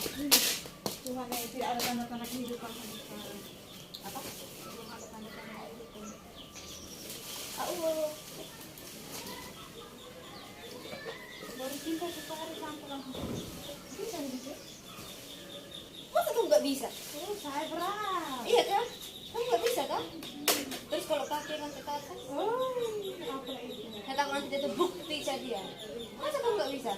Tuhan ya, tidak ada tanda-tanda kehidupan sampai sekarang. Apa? Belum ada tanda-tanda kehidupan. Baru cinta sekali sampai langsung. Bisa bisa. Masa kamu nggak bisa? Oh, saya berat. Iya kan? Kamu nggak bisa kan? Terus kalau kaki nanti ke atas, Oh, apa itu? kata nanti dia tuh bukti dia. Masa kamu nggak bisa?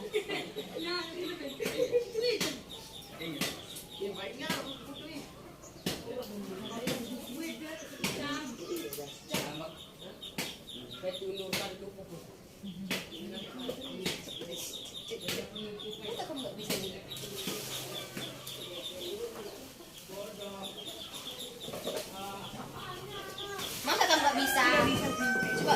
Masa kamu nggak bisa? Masa kamu nggak bisa? Coba.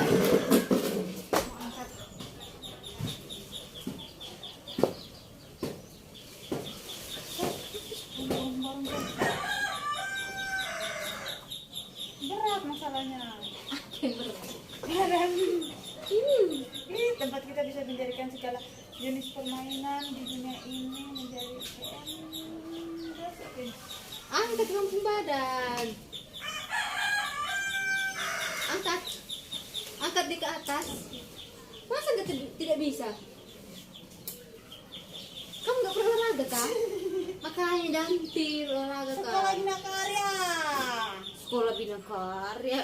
Berat masalahnya. Berat. Ini tempat kita bisa menjadikan segala jenis permainan di dunia ini menjadi berat. Angkat kampung badan. Angkat. Angkat dia ke atas. Masa nggak tidak bisa? Kamu nggak pernah olahraga kan? Makanya ganti olahraga kan? Sekolah bina karya. Sekolah bina karya.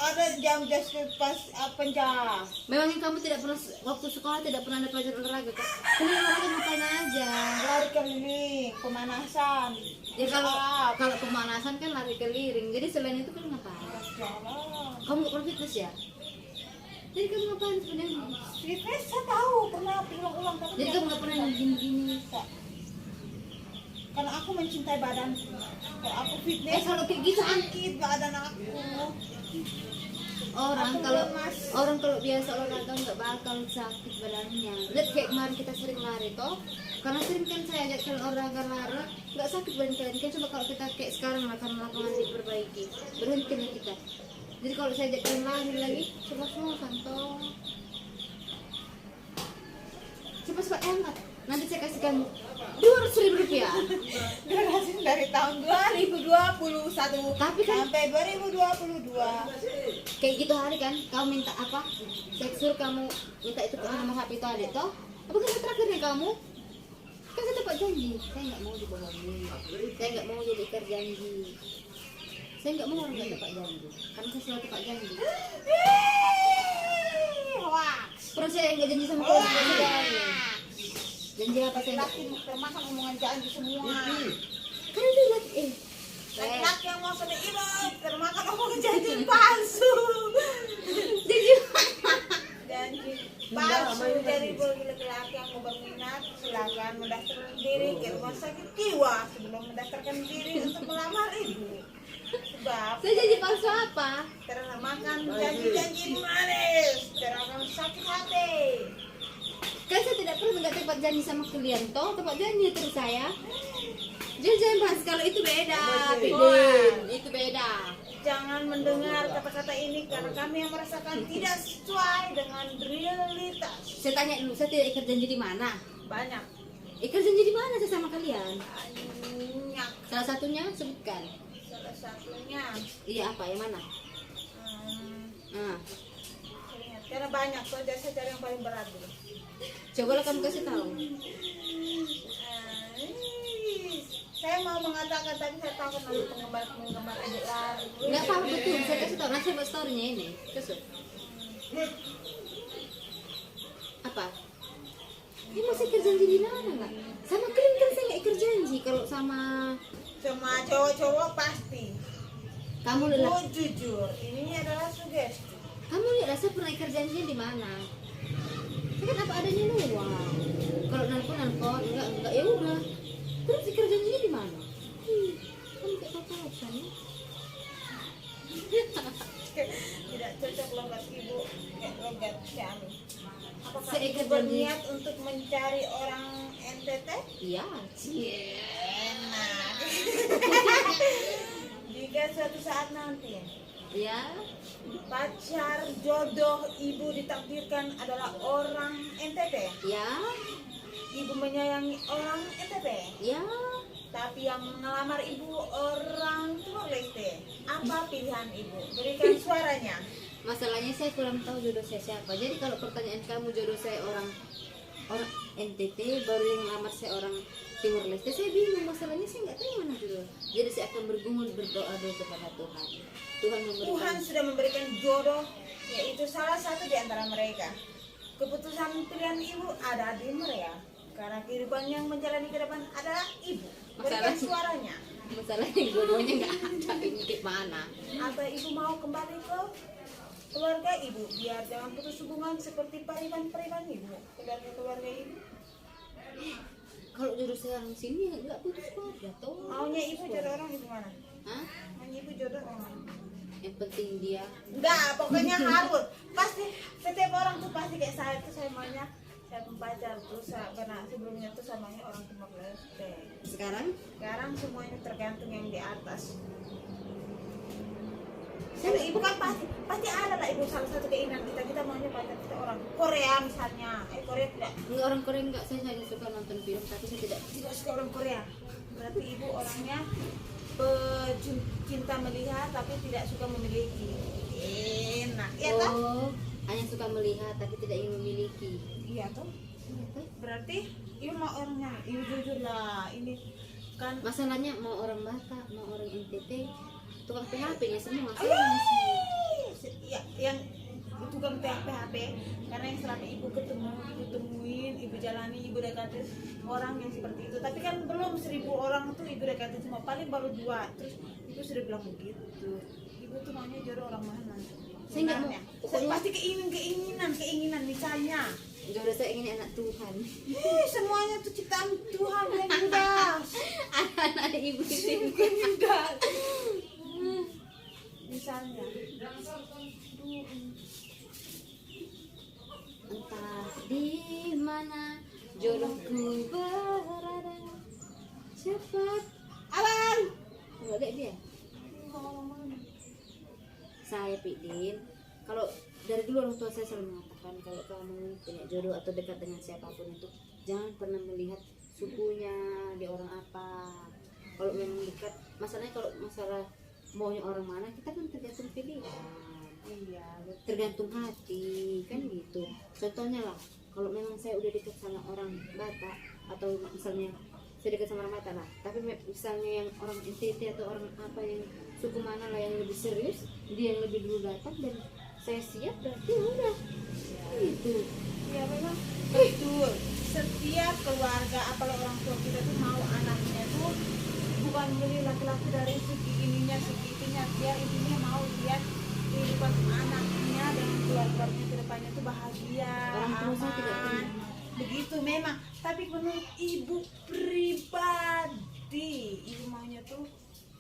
Ada jam just pas jam. Memangnya kamu tidak pernah waktu sekolah tidak pernah ada pelajaran olahraga kan? Kamu olahraga ngapain aja? Lari keliling, pemanasan. Ya kalau pemanasan kan lari keliling. Jadi selain itu kan ngapain? Jalan. Kamu nggak pernah fitness ya? Jadi kamu ngapain sebenarnya? Fitness saya tahu pernah ulang-ulang tapi Jadi kamu nggak pernah yang gini-gini? karena aku mencintai badanku. Kalau aku fitness, Kalau kayak gitu kan sakit badan aku. orang Aku kalau lemas. orang kalau biasa olahraga nggak bakal sakit badannya. Lihat kayak kemarin kita sering lari toh, karena sering kan saya ajak kalian olahraga lari nggak sakit badan kalian. Kan coba kalau kita kayak sekarang karena lapangan diperbaiki, berhentilah kita. Jadi kalau saya ajak kalian lari lagi, coba semua kantong. Cepat-cepat angkat. Nanti saya kasih kamu 200.000 rupiah. Durasi dari tahun 2021 Tapi kan sampai 2022. kayak gitu hari kan, kamu minta apa? Saya suruh kamu minta itu ke nomor HP itu adik toh. Apa kan terakhirnya kamu? Kan saya dapat janji. Saya nggak mau dibohongi. Saya nggak mau jadi ikat janji. Saya nggak mau orang nggak dapat janji. Karena saya selalu dapat janji. Hoax. Terus saya nggak janji sama kalian. Janji apa saya? Laki termakan omongan janji semua. Kan itu lagi Laki-laki yang mau sampai hidup termakan omongan janji palsu. Janji palsu. Jadi bagi laki-laki yang mau berminat silakan mendaftarkan diri ke rumah sakit jiwa sebelum mendaftarkan diri untuk melamar ibu. Sebab Saya janji palsu apa? termakan janji-janji manis, termakan sakit hati. Kan saya tidak pernah nggak tepat janji sama kalian toh, tepat janji terus saya. Jangan bahas kalau itu beda, Pidin. Itu beda. Jangan mendengar kata-kata ini karena kami yang merasakan tidak sesuai dengan realitas. Saya tanya dulu, saya tidak ikat janji di mana? Banyak. Ikat janji di mana saya sama kalian? Banyak. Salah satunya sebutkan. Salah satunya Iya apa? Yang mana? Nah, karena banyak, so saya cari yang paling berat dulu. cobalah kamu kasih tahu. Saya mau mengatakan tapi saya takut nanti penggemar adik lari. Nggak apa-apa betul, saya kasih tahu. Nanti saya buat storynya ini. Kasih. Apa? Ini masih ikat janji di mana nggak? Sama kalian kan saya nggak ikat janji. Kalau sama Semua cowok-cowok pasti. kamu lihat, Jujur, ini adalah sugesti. kamu lihat saya pernah ikat janjinya di mana? Saya kan apa adanya doang. Kalau nelpon enggak ya udah. Terus ikat janjinya di mana? Kamu kayak apa-apa ya? Tidak cocok logat ibu kayak logat suami. Apakah Saya ibu ikat berniat untuk mencari orang NTT? Iya. Enak. Jika suatu saat nanti Iya. pacar jodoh ibu ditakdirkan adalah orang NTT, Ya. ibu menyayangi orang NTT, Ya, tapi yang melamar ibu orang Timor Leste. Apa pilihan ibu? Berikan suaranya. masalahnya saya kurang tahu jodoh saya siapa. Jadi kalau pertanyaan kamu jodoh saya orang NTT, baru yang lamar saya orang Timur Leste, saya bingung. Masalahnya saya nggak tahu yang mana jodoh. Jadi saya akan bergumul berdoa dulu kepada Tuhan. Tuhan memberikan. Tuhan sudah memberikan jodoh, yaitu salah satu di antara mereka. Keputusan pilihan ibu ada di mereka. Karena kehidupan yang menjalani ke depan adalah ibu. Berikan Masalahnya- suaranya. Masalahnya jodohnya nggak ada, ini gimana? Atau ibu mau kembali ke keluarga ibu, biar jangan putus hubungan seperti pariban-pariban ibu. Keluarga ibu. Kalau jodoh saya orang sini nggak putus keluarga tuh. Maunya ibu jodoh orang ibu mana? Hah? Maunya ibu jodoh orang. Yang penting dia. Enggak, pokoknya harus. Pasti setiap orang tuh pasti kayak saya tuh, saya maunya saya pacar terus karena sebelumnya tuh samanya orang Timor Leste. Sekarang Semuanya tergantung yang di atas. Jadi ibu kan pasti ada lah ibu salah satu keinginan kita maunya pacar kita orang Korea misalnya. Korea tidak nggak orang Korea nggak, saya hanya suka nonton film tapi saya tidak. suka orang Korea. Berarti ibu orangnya cinta melihat tapi tidak suka memiliki. Enak, ya toh? Oh, hanya suka melihat tapi tidak ingin memiliki. Iya toh? Berarti ibu mau orangnya, ibu jujur lah. Ini kan Masalahnya mau orang Batak, mau orang NTT, tukang PHP-nya semua. ya, yang tukang PHP karena yang selama ibu ketemuin, ibu jalani, ibu dekati orang yang seperti itu. Tapi kan belum 1000 orang tuh ibu dekati semua, paling baru 2. Terus ibu sudah bilang begitu. Ibu tuh maunya jodoh orang mana? Saya nggak mau. Saya pasti keinginan misalnya. Jodoh saya ingin anak Tuhan. Semuanya tuh ciptaan Tuhan yang indah. Anak ibu itu. Indah. Misalnya. Entah di mana jodohku berada, cepat. Abang. Nggak lihat dia. Saya Pidin, kalau dari dulu orang tua saya selalu mengatakan kalau kamu punya jodoh atau dekat dengan siapapun itu jangan pernah melihat sukunya, dia orang apa. Kalau memang dekat, masalahnya kalau masalah maunya orang mana kita kan tergantung pilihan. Iya. Tergantung hati kan gitu. Contohnya lah, kalau memang saya udah dekat sama orang Batak atau misalnya saya dekat sama orang Batak lah, tapi misalnya yang orang NTT atau orang apa yang suku mana lah yang lebih serius, dia yang lebih dulu datang dan saya siap, berarti udah gitu. Ya memang betul. Setiap keluarga apalagi orang tua kita tuh mau anaknya tuh bukan milih laki-laki dari segi ininya segi itunya, dia intinya mau lihat kehidupan anaknya dan keluarganya ke depannya tuh bahagia, Orang tua saya tidak aman. pernah. Begitu memang. Tapi menurut ibu pribadi, ibu maunya tuh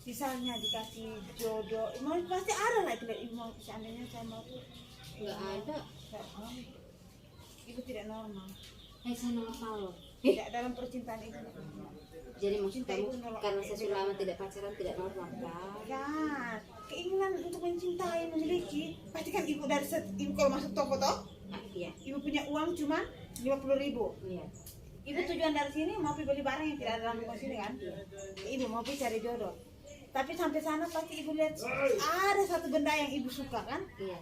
misalnya dikasih jodoh, mau pasti ada lah itu ibu mau seandainya saya mau tuh Nggak ada. saya mau. Ibu tidak normal. Saya normal. Tidak dalam percintaan itu. Jadi maksud Cinta kamu ibu nolak. karena saya sudah lama tidak pacaran tidak normal kan? Ya, keinginan untuk mencintai, memiliki. Pasti kan ibu dari ibu kalau masuk toko toh, Iya. ibu punya uang cuma 50.000. Iya. Ibu tujuan dari sini mau beli barang yang tidak ada dalam rumah sini kan? Ibu mau cari jodoh. Tapi sampai sana pasti ibu lihat ada satu benda yang ibu suka kan? Iya.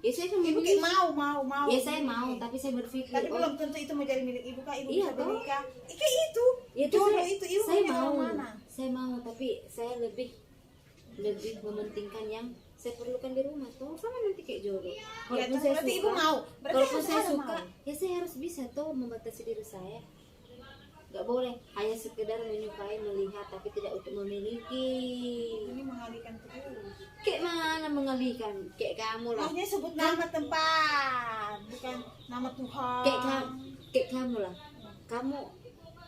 Ya saya kan Ibu kayak mau. Ya saya mau, tapi saya berpikir Tapi belum tentu itu menjadi milik ibu kah? Ibu Iya, bisa toh. menikah. Kayak itu. ya Jodoh saya, itu ibu saya punya mau. orang mana? Saya mau, tapi saya lebih mementingkan yang saya perlukan di rumah tuh sama nanti kayak jodoh. Ya, Walaupun toh, saya berarti suka, ibu mau. Berarti walaupun harus saya ada suka, mau. ya saya harus bisa tuh membatasi diri saya. Gak boleh hanya sekedar menyukai, melihat, tapi tidak untuk memiliki. Ini mengalihkan terus. Kayak mana mengalihkan? Kayak kamu lah. Maksudnya sebut nama tempat, bukan nama Tuhan. Kayak kamu lah. Kamu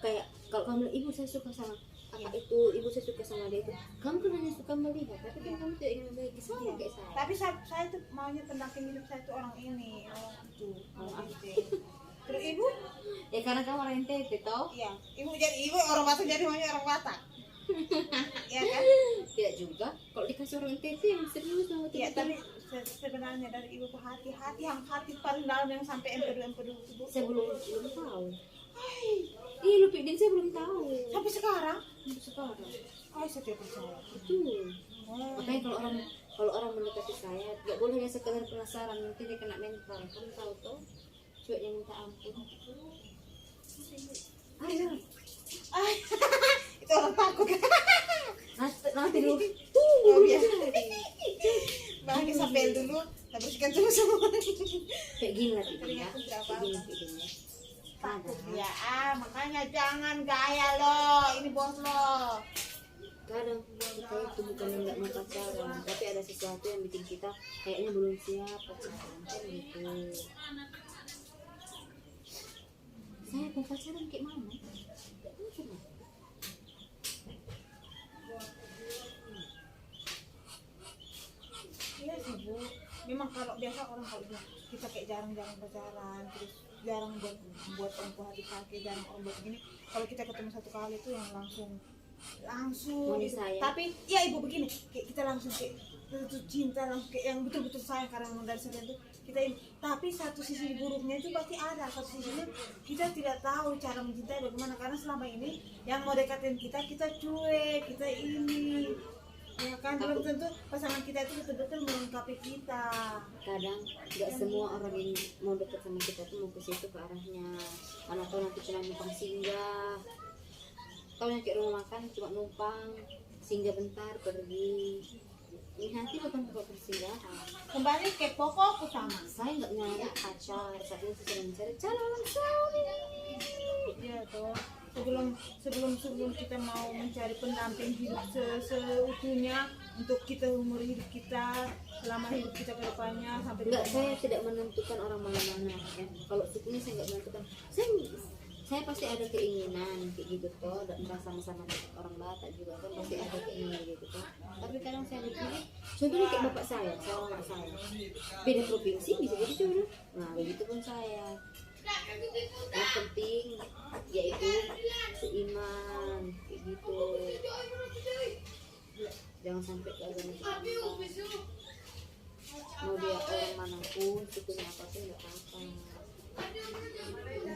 kayak kalau kamu ibu saya suka sama apa itu, ibu saya suka sama dia itu. Kamu kan hanya suka melihat, tapi kan kamu tidak ingin memiliki sama kayak saya. Tapi saya tuh maunya pendamping hidup saya tuh orang ini, orang itu. Orang gitu. Terus ibu? Ya karena kamu orang NTT toh? Iya. Ibu orang Batak jadi maunya orang Batak. Iya kan? Tidak juga. Kalau dikasih orang NTT yang serius sama Iya, tidak. tapi sebenarnya dari ibu ke hati yang hati paling dalam yang sampai empedu tubuh. Saya belum tahu. Ih, lu Pidin saya belum tahu. Sampai sekarang? Sekarang. Saya tidak percaya. Betul. Oh. Makanya kalau orang mendekati saya, nggak boleh hanya sekedar penasaran, nanti dia kena mental. Kamu tahu tuh, cueknya minta ampun. Ayo, Itu orang takut. nanti dulu. Oh, biasa. Bahkan sampai dulu, kita bersihkan semua. Kayak gini lah Pidin ya. Teringat berapa? Kayak gini Pidin ya. Takut ya, makanya jangan gaya lo, ini bos lo. Kadang kita itu bukan yang nggak mau pacaran, tapi ada sesuatu yang bikin kita kayaknya belum siap pacaran kan gitu. Saya mau pacaran kayak mana? Nggak mungkin lah. Iya sih Bu, memang kalau biasa orang kalau bilang kita kayak jarang-jarang pacaran, terus jarang buat perempuan hati sakit, jarang orang buat gini. Kalau kita ketemu satu kali itu yang langsung Mau gitu. disayang. Tapi ya Ibu begini, kayak kita langsung kayak betul cinta, langsung kayak yang betul-betul sayang karena memang dari sekian itu kita ini. Tapi satu sisi buruknya itu pasti ada, satu sisinya kita tidak tahu cara mencintai bagaimana, karena selama ini yang mau deketin kita cuek, kita ini ya kan, belum tentu pasangan kita itu betul-betul melengkapi kita. Kadang nggak semua orang yang mau deket sama kita tuh mau ke situ ke arahnya. Mana tahu nanti cuma numpang singgah. Tahu yang kayak rumah makan cuma numpang singgah bentar pergi. Ini nanti bukan tempat persinggahan. Kembali ke pokok utama. Saya nggak nyari pacar, saya sedang mencari calon suami. Iya toh. Sebelum kita mau mencari pendamping hidup seutuhnya untuk kita umur hidup kita selama hidup kita ke depannya sampai Enggak, saya tidak menentukan orang mana-mana ya. Kalau sukunya saya nggak menentukan. Saya pasti ada keinginan kayak gitu toh, dan merasa sama-sama orang Batak juga kan pasti ada keinginan gitu toh. Tapi kadang saya berpikir, contohnya kayak bapak saya sama mak saya, beda provinsi bisa jadi jodoh. Nah begitu pun saya. Yang penting yaitu seiman kayak gitu. Jangan sampai ke agama kita. Mau dia orang manapun, sukunya apapun nggak apa-apa.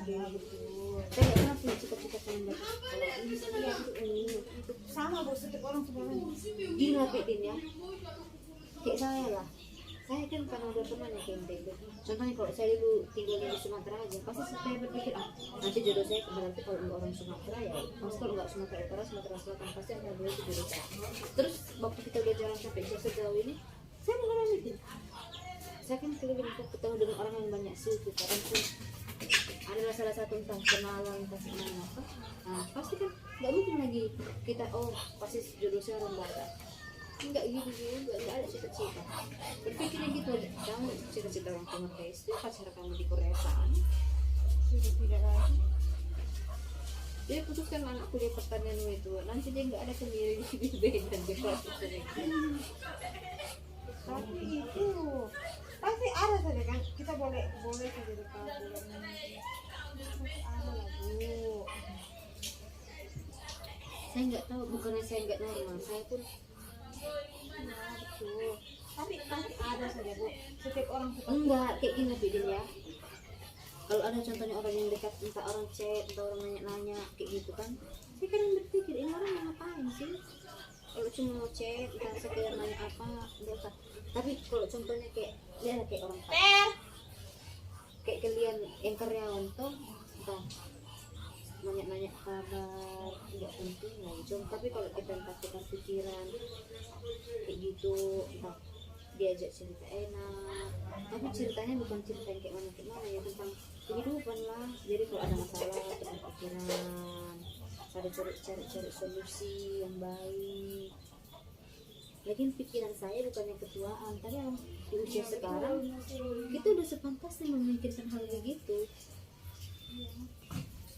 ya betul. Saya nggak pernah punya cita-cita pengen dapat kalau ini saya itu Sama Bu, setiap orang sebenarnya. gila Pidin ya. Kayak saya lah. Saya kan karena udah pernah nih kayak gitu. Contohnya kalau saya dulu tinggalnya di Sumatera aja, pasti saya berpikir nanti jodoh saya berarti kalau nggak orang Sumatera ya, maksudnya kalau nggak Sumatera Utara, Sumatera Selatan pasti akan boleh itu jodoh saya. Terus waktu kita udah jalan sampai sejauh ini, saya mulai mikir, saya kan keliling ketemu dengan orang yang banyak suku, kadang pun adalah salah satu entah kenalan entah mana apa. Nah pasti kan nggak mungkin lagi kita pasti jodoh saya orang Batak. Enggak gitu juga, enggak ada cita-cita. Berpikirnya gitu aja, kamu cita-cita orang Timur Leste, pacar kamu di Korea sana. Sudah tidak lagi. Dia putuskan anak kuliah pertanian itu, nanti dia nggak ada sendiri di beda di kelas itu. Tapi itu pasti ada saja kan, kita boleh saja dekat bulan ini. Pasti ada lah Bu. Saya nggak tahu, bukannya saya nggak normal, saya pun Ya, betul. Tapi pasti ada saja Bu. Setiap orang seperti enggak kayak gini Bidin ya. Kalau ada contohnya orang yang dekat, entah orang chat, entah orang nanya-nanya kayak gitu kan, saya kadang berpikir ini orang mau ngapain sih? Kalau cuma mau chat, entah sekedar nanya apa, enggak usah. Tapi kalau contohnya kayak dia ada kayak orang kayak kalian yang karyawan tuh, entah nanya-nanya kabar, nggak penting lah. Tapi kalau kita entah tukar pikiran kayak gitu, entah diajak cerita enak, tapi ceritanya bukan cerita yang kayak mana ya, tentang kehidupan lah. Jadi kalau ada masalah tukar pikiran, cari solusi yang baik. Lagian pikiran saya bukannya ketuaan, tapi yang di usia sekarang kita udah sepantasnya memikirkan hal kayak gitu.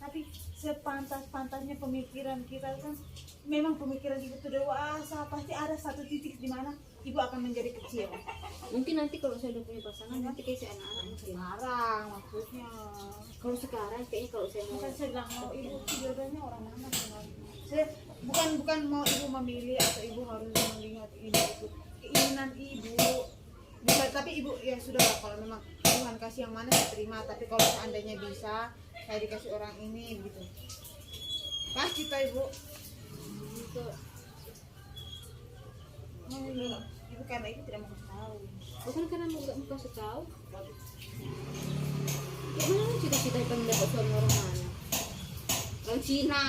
tapi sepantas-pantasnya pemikiran kita kan, memang pemikiran ibu itu dewasa, pasti ada satu titik di mana ibu akan menjadi kecil. Mungkin nanti kalau saya udah punya pasangan, nanti kayak saya anak-anak mungkin. Sekarang maksudnya, Kalau sekarang kayaknya kalau saya mau bukan sedang mau ibu jodohnya orang mana dengan saya, bukan mau ibu memilih atau ibu harus melihat ini itu keinginan ibu bisa, tapi ibu ya sudah lah, kalau memang Tuhan kasih yang mana saya terima. Tapi kalau seandainya bisa saya dikasih orang ini gitu. Pasti tahu ibu. Itu Ibu karena itu tidak mau kasih tahu. bukan karena nggak mau kasih tahu. Gimana cita-cita pengen dapat suami orang mana? Orang Cina.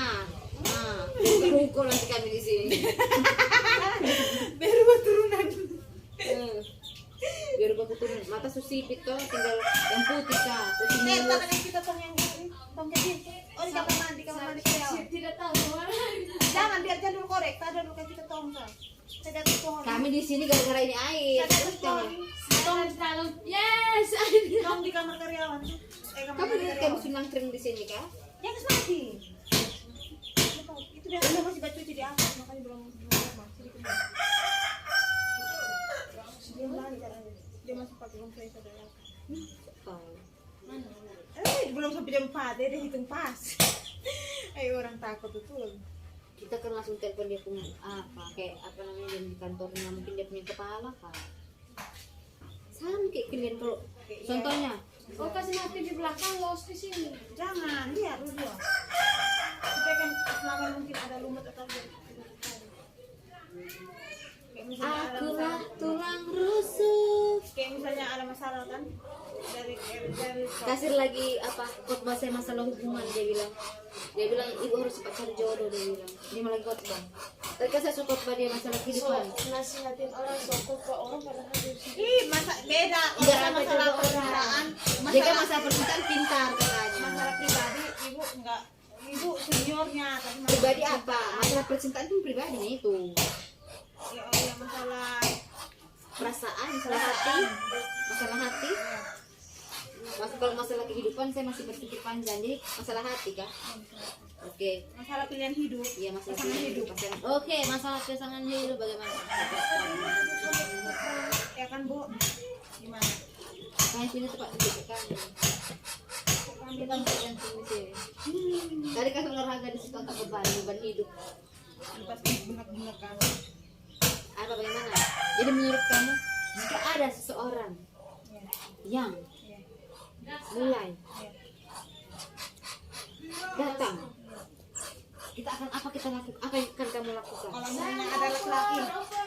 Nah, hukum nanti kami di sini. Baru keturunan. Biar gua keturunan mata susipit tuh tinggal yang putih kah. Terus ini Tangan kita tong yang ini, tong jadi. Oh di kamar mandi karyawan. tidak tahu mana. Jangan biar dulu korek, ada dulu kita tong kan. Saya datang pohon. Kami di sini gara-gara ini air. Saya datang pohon. Tong yes. Tong di kamar karyawan. Kamar Kamu lihat karyawan. kamu sunang kering di sini kah? Yang mati. Itu dia udah masih baca di atas makanya belum masih di belum lancar aja. Dia masih pakai bangkai saudara. Tahu. Belum sampai jam 4 dia hitung pas. Ayo orang takut betul. Kita kan langsung telepon dia punya apa kayak apa namanya di kantornya mungkin dia punya kepala kan. Sama kayak kalian kalau contohnya. Oh kasih mati di belakang los di sini. Jangan lihat dulu. Kita kan selama mungkin ada lumut atau kayak misalnya ada Akulah masalah, tulang rusuk. kayak misalnya ada masalah kan dari Kasih lagi apa khotbah saya masalah hubungan dia bilang ibu harus cepat cari jodoh dia bilang dia malah khotbah. Tadi kan saya suka khotbah dia masalah kehidupan. Nasihatin orang sokok ke orang padahal dia ih masa beda Enggak masalah ada masalah jodoh percintaan Dia kan masalah percintaan pintar katanya. masalah pribadi ibu enggak ibu seniornya tapi masalah Pribadi apa? Masalah percintaan itu pribadinya itu. ya oh ya masalah Perasaan, masalah hati, masalah hati. Kalau masalah kehidupan saya masih berpikir panjang. Jadi masalah hati kah? Oke. masalah pilihan hidup Iya masalah pasangan pilihan hidup hidup. Oke, masalah pasangan hidup bagaimana? ya kan bu gimana Saya pilih tempat duduk kami. Kita bergantung di sini. Tadi kan olahraga di situ tak beban hidup. lepas bunak-bunak kan Apa bagaimana? Jadi menurut kamu jika ada seseorang ya yang ya mulai ya datang, kita akan apa kita lakukan? Apa yang akan kamu lakukan? kalau misalnya ada laki-laki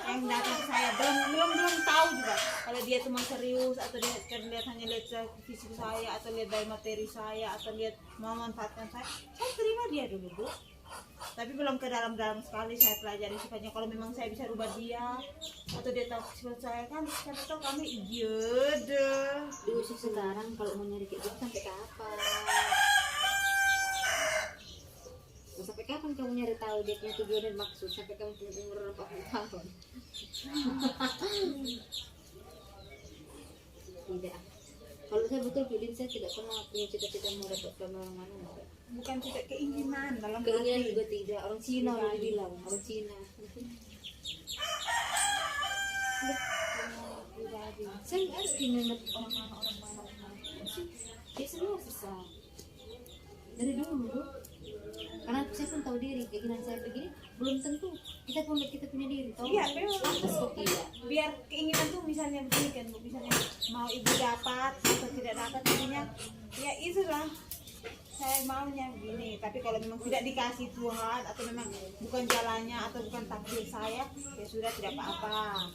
yang datang ke saya belum tahu juga kalau dia cuma serius atau dia lihat hanya lihat fisik saya atau lihat dari materi saya atau lihat mau manfaatkan saya terima dia dulu bu tapi belum ke dalam-dalam sekali saya pelajari sifatnya kalau memang saya bisa rubah dia atau dia tahu sifat saya kan siapa tahu kami deh Di usia sekarang kalau mau nyari kayak gitu sampai kapan? Sampai kapan kamu nyari tahu dia punya tujuan dan maksud sampai kamu punya umur 40 tahun? Tidak. Kalau saya betul Fidin saya tidak pernah punya cita-cita mau dapatkan orang mana. Enggak. bukan tidak keinginan dalam Keinginan hati. juga tidak. Orang Cina udah bilang orang Cina. Pribadi. Saya nggak ada keinginan orang mana. Dia semua susah. Dari dulu Bu. Karena saya pun tahu diri keinginan saya begini belum tentu kita pun kita punya diri tahu. Iya, memang. Lantas kok tidak. Biar keinginan tuh misalnya begini kan bu misalnya mau ibu dapat atau tidak dapat intinya ya itu lah saya maunya begini tapi kalau memang tidak dikasih Tuhan atau memang bukan jalannya atau bukan takdir saya ya sudah tidak apa-apa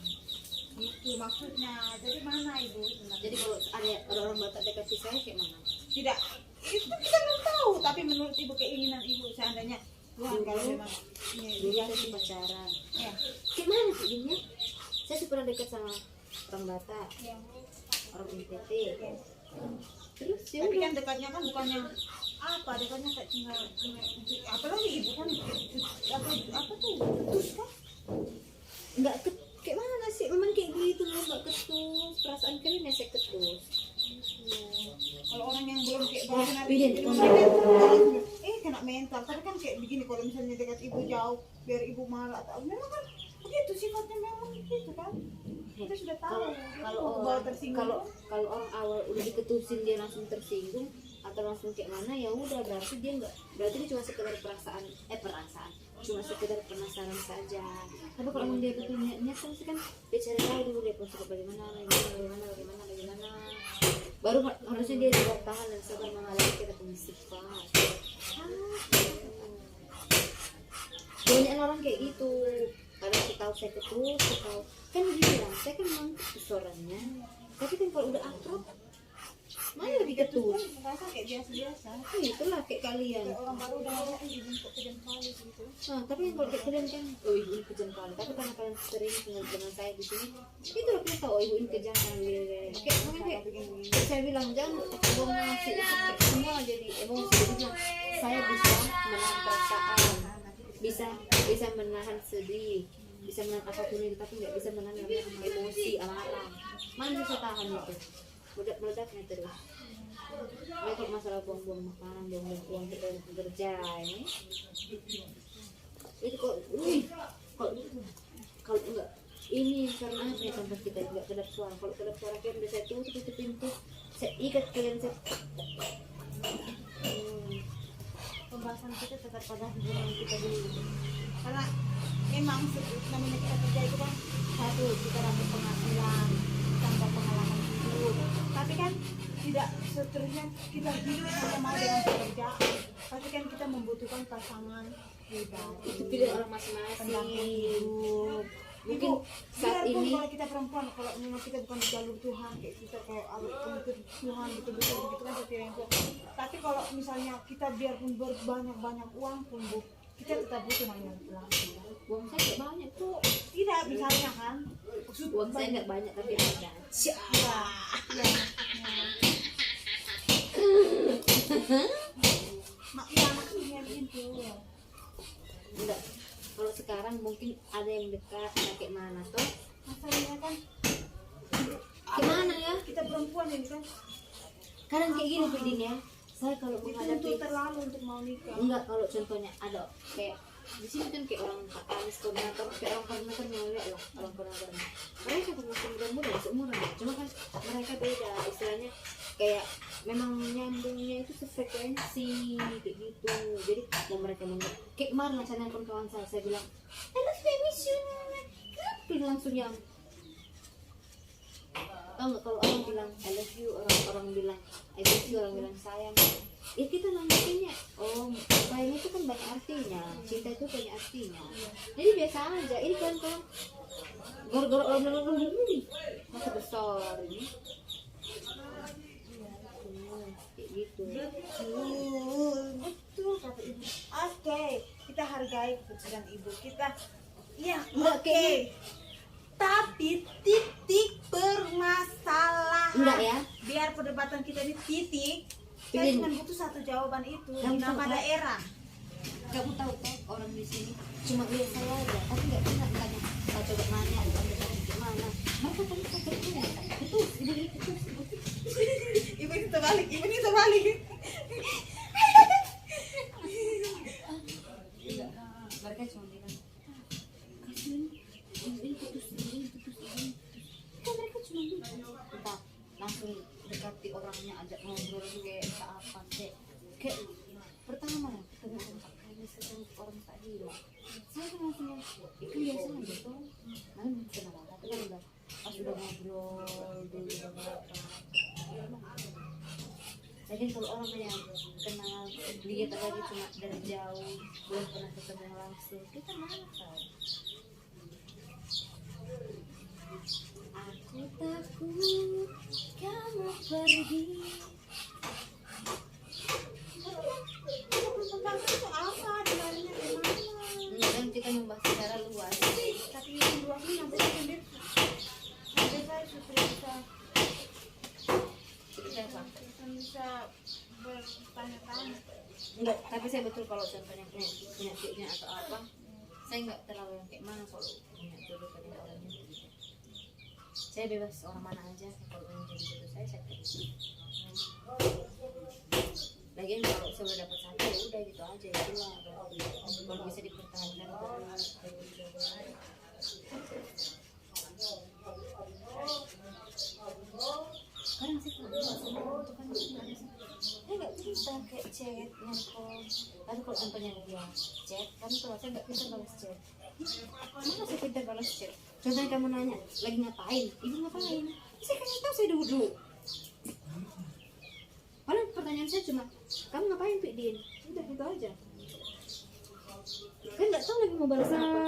itu maksudnya jadi mana ibu Jadi kalau ada orang Batak dekat saya kayak mana? tidak itu kita belum tahu tapi menurut ibu keinginan ibu seandainya Tuhan kalau memang Dulu saya sih pacaran. ya, Gimana sih Dinnya? Saya sih pernah dekat sama orang Batak, ya, orang NTT. ya. Terus ya Tapi udah. kan dekatnya kan bukannya apa dekatnya kayak tinggal apalagi ibu kan apa tuh putus kan Enggak kayak mana sih? Memang kayak gitu loh, enggak ketus. Perasaan kalian ya saya ketus. kalau orang yang belum kayak Wah, benar Biden, kena mental tapi kan kayak begini kalau misalnya dekat ibu jauh biar ibu marah atau memang kan begitu sifatnya memang gitu kan kita sudah tahu Kalau bawa orang tersinggung kalau orang awal udah diketusin dia langsung tersinggung atau langsung kayak mana ya udah berarti dia cuma sekedar perasaan cuma sekedar penasaran saja. Tapi kalau emang dia betul niatnya sih kan dia cari tahu dulu dia pun suka bagaimana. baru harusnya dia bertahan dan sabar mengalami kita punya sifat. Banyak orang kayak gitu. Kadang kita tahu saya ketus, saya tahu kan dia bilang saya kan memang ketus orangnya. Tapi kan kalau udah akrab, mana lebih ketus? Merasa kayak biasa-biasa. Itulah kayak kalian. Kayak orang baru udah lama izin kok kejam kali gitu. Nah, tapi yang kalau kayak kalian kan, oh ibu ini kejam kali. Tapi karena kalian sering tinggal dengan saya di sini, itu udah kita tahu, oh ibu ini kejam kali. Oke, makanya kayak saya bilang jangan emosi itu kayak semua jadi emosi. Jadi bilang, saya bisa menahan perasaan, bisa menahan sedih, bisa menahan apapun itu, tapi nggak bisa menahan emosi, amarah. Mana bisa tahan itu? Meledaknya terus. Ini kalau masalah buang-buang makanan, buang-buang uang kita bekerja ini, itu kalau enggak ini karena apa ya, sampai kita enggak kedap suara. Kalau kedap suara kan udah saya tutup itu pintu, saya ikat kalian saya. Pembahasan kita tetap pada hubungan kita dulu. Karena memang namanya kita kerja itu kan satu kita dapat penghasilan, tambah pengalaman hidup. Tapi kan tidak seterusnya kita hidup hanya mau dengan pekerjaan. Pasti kan kita membutuhkan pasangan pribadi. Itu pilih orang masing-masing. Mungkin saat ini kalau kita perempuan, kalau memang kita bukan di jalur Tuhan kayak kita kayak pengikut Tuhan betul-betul gitu kan seperti yang tua. Tapi kalau misalnya kita biarpun berbanyak uang pun bu, kita tetap butuh namanya laki. uang saya nggak banyak tuh. Tidak misalnya kan Uang saya nggak banyak tapi ada. Maksudnya begitu. Enggak. Kalau sekarang mungkin ada yang dekat kayak mana tuh? Masalahnya kan Gimana ya? kita perempuan ini kan Kadang kayak gini Pidin ya. Saya kalau dituntut menghadapi terlalu untuk mau nikah. enggak, kalau contohnya ada kayak di sini kan kayak orang katalis koordinator, kayak orang koordinator ngeliat lah orang koordinator. Mereka tuh masih muda-muda seumuran, cuma kan mereka beda istilahnya, kayak memang nyambungnya itu sefrekuensi kayak gitu. Jadi mau mereka kayak kemarin saya nelfon kawan saya bilang I love you, I miss you, kenapa langsung yang tau nggak, kalau orang bilang I love you, orang bilang I miss you, orang bilang sayang, ya kita nanggapinnya oh sayang itu kan banyak artinya, cinta itu banyak artinya. Jadi biasa aja. Ini kan gara-gara orang bilang ini masa besar ini kayak gitu. Betul kata ibu. Oke, kita hargai keputusan ibu kita. Iya, Enggak, oke. Tapi titik permasalahan. Enggak ya? Biar perdebatan kita di titik. Saya Pilih. cuma butuh satu jawaban itu di Kamu nama tahu, daerah. Kamu tahu kan orang di sini cuma lihat saya aja, tapi nggak pernah tanya. Saya coba nanya, gimana? Mereka kan betul, ini betul. Ibu ini terbalik, ibu ini terbalik. Mereka cuma bilang kasihan, ini putus. Kan mereka cuma bilang entah langsung dekati orangnya, ajak ngobrol kayak apa kayak pertama ketemu orang kali ketemu orang tak gila, saya kan langsung itu biasa aja tuh, mana belum kenal tapi kan udah pas udah ngobrol dulu udah berapa. Jadi kalau orang yang kenal lihat lagi cuma dari jauh, belum pernah ketemu langsung, kita mana tahu. Aku takut kamu pergi. Tentang itu apa? Dengarnya gimana? Enggak kan kita membahas secara luas. Tapi yang dua ini nanti sendiri. Nanti saya sudah bisa bertanya-tanya. Enggak, tapi saya betul kalau contohnya penyakitnya atau apa, saya enggak terlalu yang kayak mana kalau punya jodoh pada orangnya. Saya bebas orang mana aja, kalau ingin jadi jodoh saya kerja. Lagian kalau saya udah dapat satu ya udah gitu aja, itulah kalau bisa dipertahankan terus jodoh. Sekarang sih kalau itu kan saya nggak bisa kayak chat nelfon. Tapi kalau contohnya dia chat, kamu tahu saya nggak bisa balas chat. Mana saya pintar balas chat? Contohnya kamu nanya lagi ngapain, ibu ngapain? Saya kan tahu saya duduk. pertanyaan saya cuma, kamu ngapain Pik Din? Udah gitu aja. Kan nggak tahu lagi mau balas apa.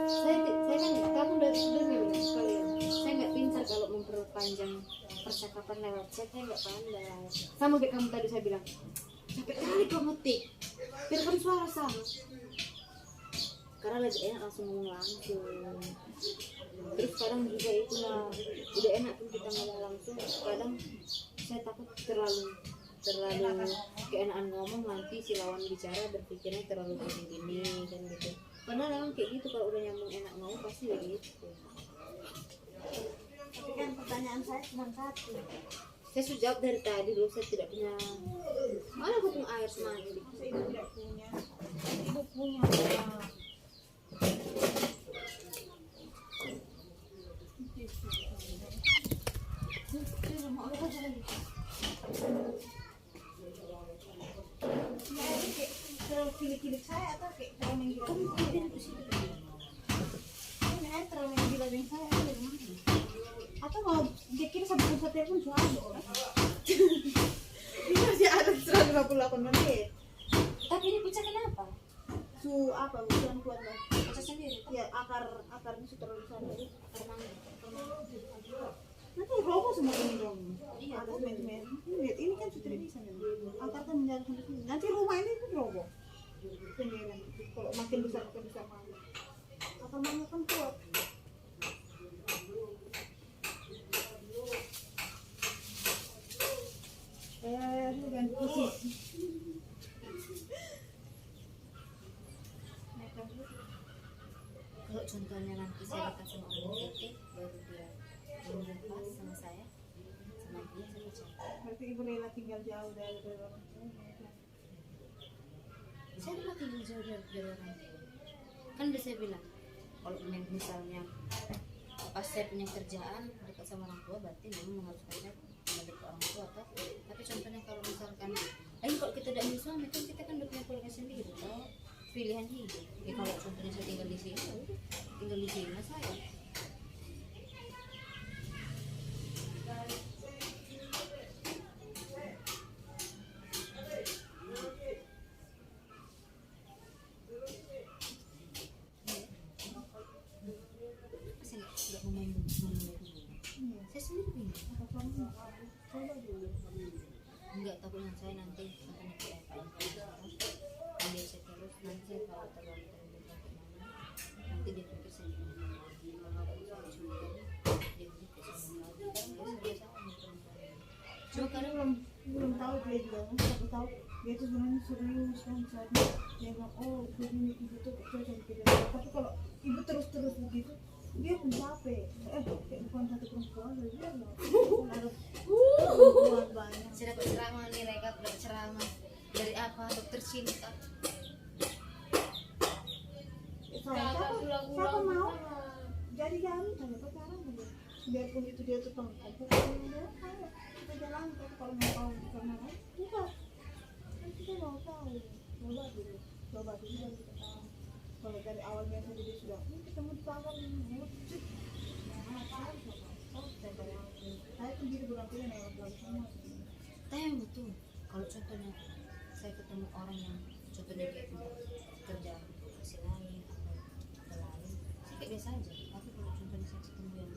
Saya kan kamu dari sebelumnya bilang kalian, saya nggak pintar kalau memperpanjang percakapan lewat chat, saya nggak pandai. Sama kayak kamu tadi saya bilang, capek kali kau ngetik, biarkan suara sama. Karena lebih enak langsung ngomong langsung. Terus kadang juga itu lah, udah enak pun kita ngomong langsung. Kadang saya takut terlalu keenakan ngomong, nanti si lawan bicara berpikirnya terlalu gini kan gitu. Padahal emang kayak gitu, kalau udah nyambung enak ngomong pasti begitu. Tapi kan pertanyaan saya cuma satu. Saya sudah jawab dari tadi dulu, saya tidak punya. Mana aku punya air semati? Saya ibu tidak punya. Ibu punya. Pak. Nah, ini kayak terlalu kilik-kilik saya atau kayak terlalu menggila? Kamu kuliah di situ. Ini air terlalu menggila dengan saya atau dari mana? Atau mau dia kira sampai pusat telepon suami? Ini masih ada 158 menit. Tapi ini pecah kenapa? Su apa? Bukan kuat lah. Pecah sendiri. Ya akarnya su terlalu besar. Karena Nanti roboh semua ini dong. Iya, Ada semen-semen. Lihat ini kan sudah bisa nih. Akar kan menjalan sampai sini. Nanti rumah ini pun roboh. Sendirian. Kalau makin besar mana? Akar mana kan kuat. Ini ganti posisi. kalau contohnya nanti saya dekat sama orang titik, baru dia pas sama saya, sama dia saya chat. Berarti ibu Lela tinggal jauh dari orang tua. Saya udah tinggal jauh dari orang tua. Kan udah saya bilang, kalau misalnya pas saya punya kerjaan dekat sama orang tua, berarti memang mengharuskan saya kembali ke orang tua atau. Tapi contohnya kalau misalkan, kalau kita udah ambil suami kan kita kan udah punya keluarga sendiri, atau pilihan hidup. Ya kalau contohnya saya tinggal di sini, ya udah tinggal di sini saya. Saya nggak mau main dulu. Saya sendiri bingung. Enggak, takutnya saya nanti akan kayak ambil saya terus, nanti saya kalau terlalu terbuka kemana, nanti dia pikir saya dia pikir saya Cuma kadang belum tahu dia juga, aku tahu dia tuh sebenarnya serius kan saatnya dia bilang oh begini ibu tuh cocok gitu. Tapi kalau ibu terus begitu dia pun capek. Kayak bukan satu perempuan lagi ya loh. Harus perempuan banyak. saya dapat ceramah nih, Reka dapat ceramah dari apa, dokter cinta. Siapa mau jadi jalan saya pacaran aja. Biarpun itu dia tukang bukan dia saya kita jalan kalau mau tahu karena kita kan kita mau tahu coba dulu baru kita tahu. Kalau dari awal biasa dia sudah ketemu di pasar ini saya sendiri bukan pilih yang lalu semua. Tapi betul, kalau contohnya saya ketemu orang yang contohnya kayak kerja profesi lain atau lain, saya kayak biasa aja. Tapi kalau contohnya saya ketemu yang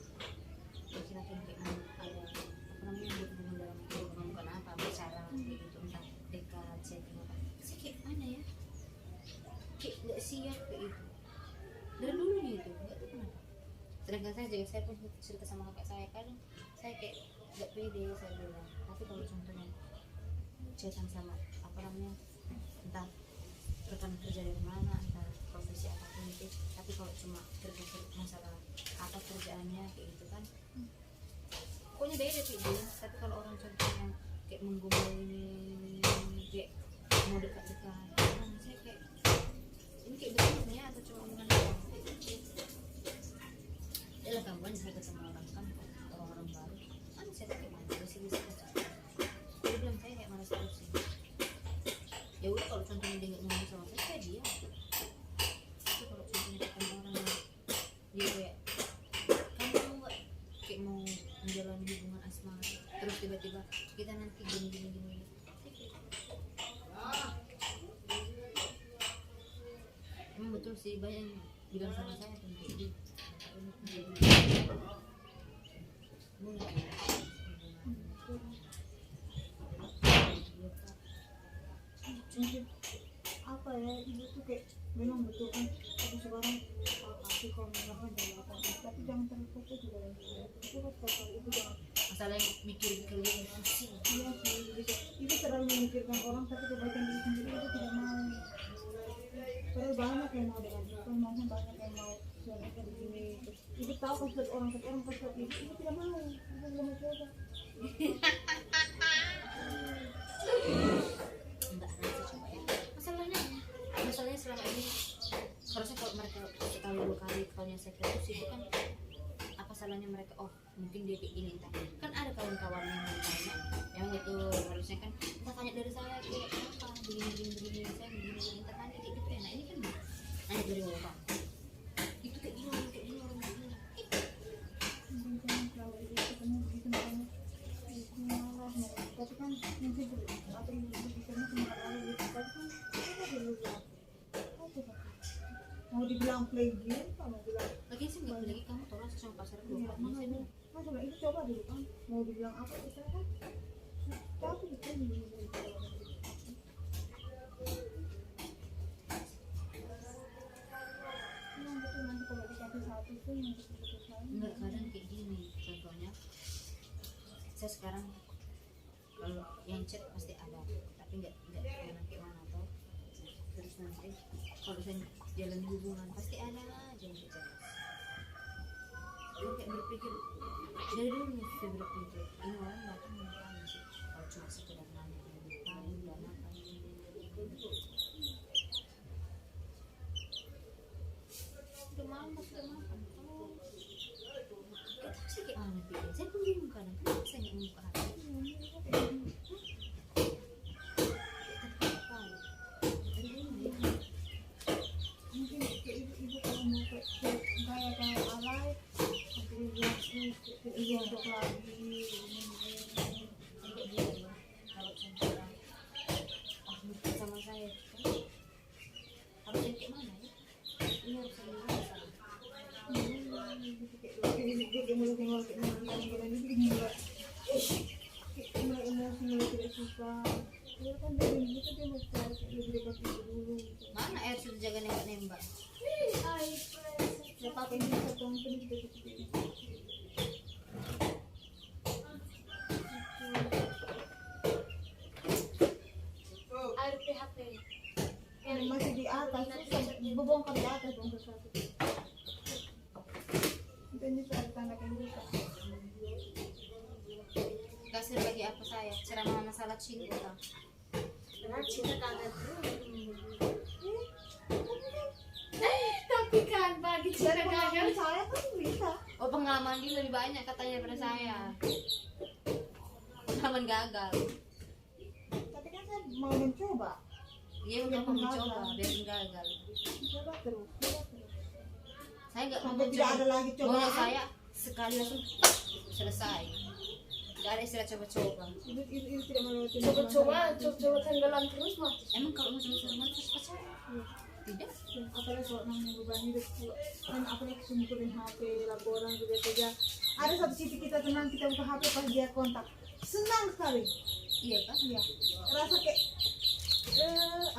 laki-laki yang kayak ada apa namanya hubungan dalam hubungan, bukan apa bicara kayak gitu, entah dekat chatting apa, saya kayak mana ya, kayak nggak siap kayak itu dari dulu gitu, nggak tahu kenapa. Sedangkan saya pun cerita sama kakak saya, kadang saya kayak nggak pede saya bilang. Tapi kalau contohnya chatan sama apa namanya, entah rekan kerja dari mana, entah profesi apapun itu, tapi kalau cuma kerja masalah apa kerjaannya kayak gitu kan, pokoknya beda sih dia. Tapi kalau orang contohnya kayak menggumuli kayak mau dekat-dekat, saya kayak ini kayak begini atau cuma omongan doang. Ya lah kamu kan saya ketemu orang kan, orang-orang baru kan saya kayak mana sih dia bilang saya kayak malas terus sih. Ya udah kalau contohnya dia nggak ngomong sama saya dia. Tapi kalau contohnya ketemu orang yang dia kayak kamu nggak kayak mau menjalani hubungan asmara, terus tiba-tiba kita nanti gini Emang betul sih banyak yang bilang sama saya kan kayak gitu. Mungkin apa ya, ibu tuh kayak memang betul kan, tapi sekarang kasih kalau memang ada apa, tapi jangan terlalu fokus juga yang itu kan kata ibu jangan. Masalah yang mikir kalian pusing. Iya sih, ibu terlalu memikirkan orang tapi kebaikan diri sendiri itu tidak mau. Padahal banyak yang mau dengan itu, mungkin banyak yang mau suaminya begini. Ibu tahu konsep orang konsep ibu tidak mau, ibu belum mau coba. Enggak nanti coba ya. Masalahnya selama ini harusnya kalau mereka tahu 2 kali tahunnya saya itu kan apa salahnya mereka, oh mungkin dia kayak gini, entah kan ada kawan-kawan yang tanya yang itu harusnya kan kita tanya dari saya kayak apa begini saya begini kita tanya kayak gitu ya. Nah ini kan nanya dari orang itu kayak gini orang kayak gini. Mungkin kalau ibu ketemu begitu makanya malah tapi kan mungkin apa ibu pikirnya cuma lalu tapi kan kita dulu mau dibilang play game, mau bilang Lagi sih nggak lagi kamu tolong sama pasar dulu. iya, mana ini coba itu coba dulu kan mau dibilang apa kita kan tapi itu memang betul nanti kalau dikasih satu tuh yang keputusan Enggak, kadang kayak gini contohnya saya sekarang kalau yang chat pasti ada tapi nggak enak kayak mana tuh. Terus nanti kalau saya jalan hubungan pasti ada aja yang jelas. Saya kayak berpikir dari dulu nih saya berpikir ini orang datang ngapain sih kalau cuma sekedar nanya ngapain dan ngapain udah malam kita sih kayak mana pikir saya pun bingung kadang kenapa saya nggak membuka hati. mungkin ibu kalau mau kayak kayak alay ibu untuk lagi Kayak gitu kalau contohnya nikah sama saya kan harus yang kayak mana ya ini harus yang gimana mana air sudah jaga nembak Air PHP. masih di atas bongkar di atas bongkar satu ini ada tanda kehidupan kasih bagi apa saya ceramah masalah cinta Karena cinta kangen. Tapi kan bagi cinta dari kangen. pengalaman saya kan bisa oh pengalaman dia lebih banyak katanya daripada saya pengalaman gagal tapi kan saya mau mencoba dia udah mau mencoba biar gagal coba terus saya nggak mau sampai tidak ada lagi mau coba saya sekali langsung selesai nggak ada istilah coba-coba itu tidak melewati Coba tenggelam terus mah. emang kalau mau sama terus pacaran tidak apalagi soal namanya beban hidup kan apalagi sumberin HP laporan juga saja ada satu sisi kita tenang kita buka HP pas dia kontak senang sekali iya kan iya rasa kayak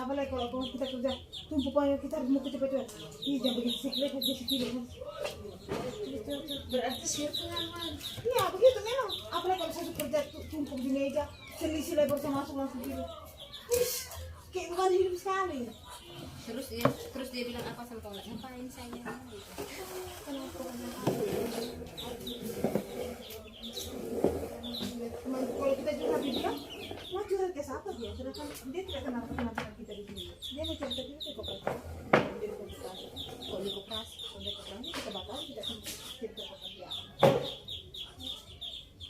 apalagi kalau kita kerja tumpuk banyak kita harus mau cepet-cepet iya jangan begitu sekret dia sekiranya Berarti circle aman. iya begitu memang apalagi kalau satu kerja tumpuk di meja selisih lebar sama masuk langsung gitu kayak bukan hidup sekali terus dia bilang apa sama kamu ngapain saya gitu teman kalau kita juga dia mau curhat ke siapa dia sedangkan dia tidak kenal teman-teman kita di sini dia mau cerita kita ke koperasi jadi koperasi kok di koperasi sampai koperasi kita bakal tidak cerita pekerjaan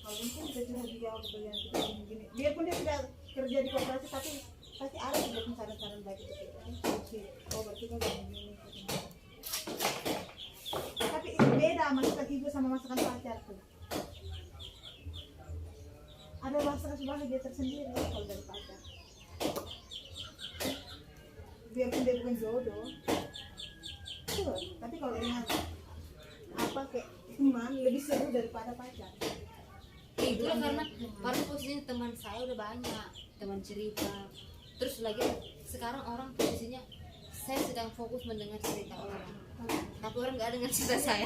kalau mungkin kita curhat dia pekerjaan kita gini biarpun dia tidak kerja di koperasi tapi pasti ada juga saran-saran baik itu kita oh berarti kan begini tapi beda masakan ibu sama masakan pacar tuh ada masakan sebagai dia tersendiri kalau dari pacar biarpun dia bukan jodoh teman lebih seru daripada pacar. Itulah karena posisinya teman saya udah banyak, teman cerita. Terus lagi sekarang orang posisinya saya sedang fokus mendengar cerita orang, tapi orang nggak dengar cerita saya.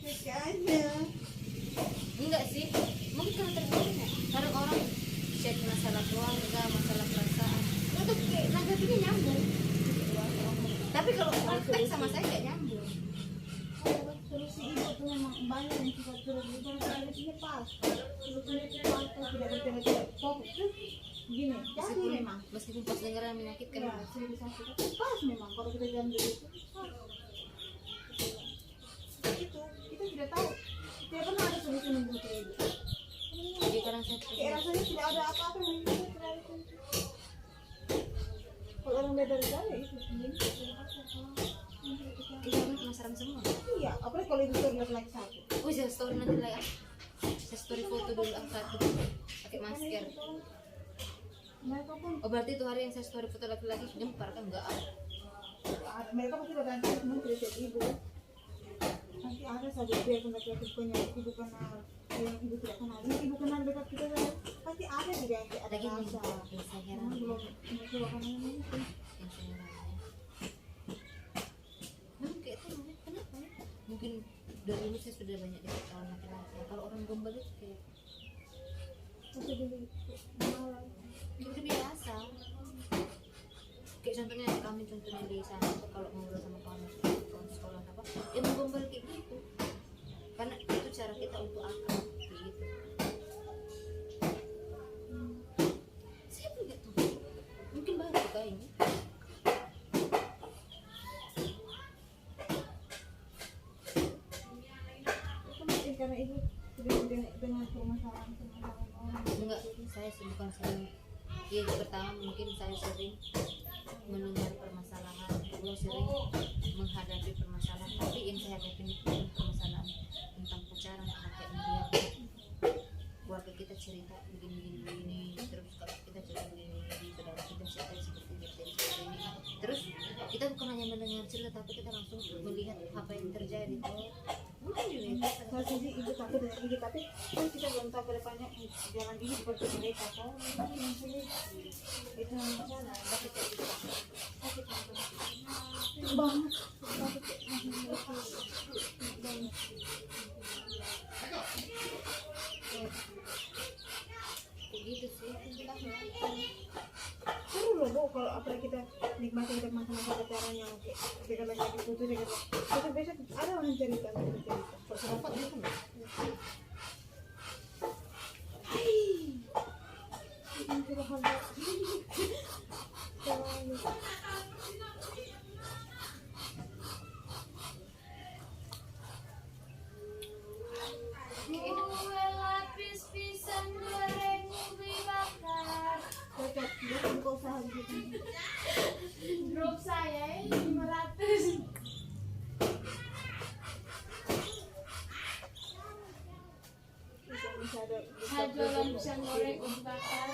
Makanya Enggak sih, mungkin karena terbuka. Kadang orang share masalah keluarga, masalah perasaan, itu kayak negatifnya nyambung. Tapi kalau praktek sama saya nggak nyambung. terus si ibu tuh memang banyak yang suka curhat gitu, kalau sini pas, sebetulnya itu pas tidak bertele-tele fokus tuh gini, jadi memang. Meskipun pas dengeran menyakitkan. Ya, civilisasi tapi pas memang kalau kita jalan dulu itu itu kita tidak tahu, tidak pernah ada solusi untuk kayak gitu. Jadi kadang saya Kayak rasanya tidak ada apa-apa yang bisa terlalu. Kalau orang beda dari itu sendiri. kita kan penasaran semua. Iya, apalagi kalau itu terlihat like satu. Oh, saya story nanti lah ya. Saya story foto dulu satu pakai masker. Mereka pun, Oh berarti itu hari yang saya story foto laki-laki nyempar kan enggak? mereka pasti berganti teman cerita ibu. Nanti ada saja dia yang laki-laki punya ibu kenal, yang ibu tidak kenal. Ini ibu kenal dekat kita saja. Pasti ada juga yang ada Lagi nih, rasa. yang saya heran Memang ya, belum mencoba itu. yang saya heran ya. Memang kayak itu kenapa ya? Mungkin dari dulu saya sudah banyak dekat kawan laki-laki. Kalau orang gombal itu kayak Masih dulu malah. udah biasa. Kayak contohnya kami contohnya di sana tuh kalau ngobrol sama kawan sekolah apa, ya menggombal kayak gitu. Karena itu cara kita untuk akrab kayak gitu. Saya pun nggak tahu. Mungkin baru juga ini. Itu mungkin karena ibu sudah dengan permasalahan orang. Enggak, saya bukan sering. Ya pertama mungkin saya sering mendengar permasalahan, saya sering menghadapi permasalahan. Tapi yang saya hadapi itu bukan permasalahan tentang pacaran, kayak dia keluarga kita cerita begini, terus kalau kita cerita begini, saudara kita cerita seperti ini. Terus kita bukan hanya mendengar cerita, tapi kita langsung melihat apa yang terjadi. Mungkin juga itu. Saya sendiri ibu takut dengan ibu, tapi kan kita belum tahu ke depannya jalan ini seperti mereka. Kalau yang sini itu yang masalah. Sakit banget. Begitu sih. Seru loh Bu, kalau apalagi kita nikmati hidup masa-masa pacaran yang kita lagi putus ya gitu. Besok ada orang cerita. Dapat itu nggak? Ini sudah hal Kue lapis pisang goreng ubi bakar. cocok. Dia buka usaha gitu. Drop saya 500. Bisa ada. Saya jualan pisang goreng ubi bakar.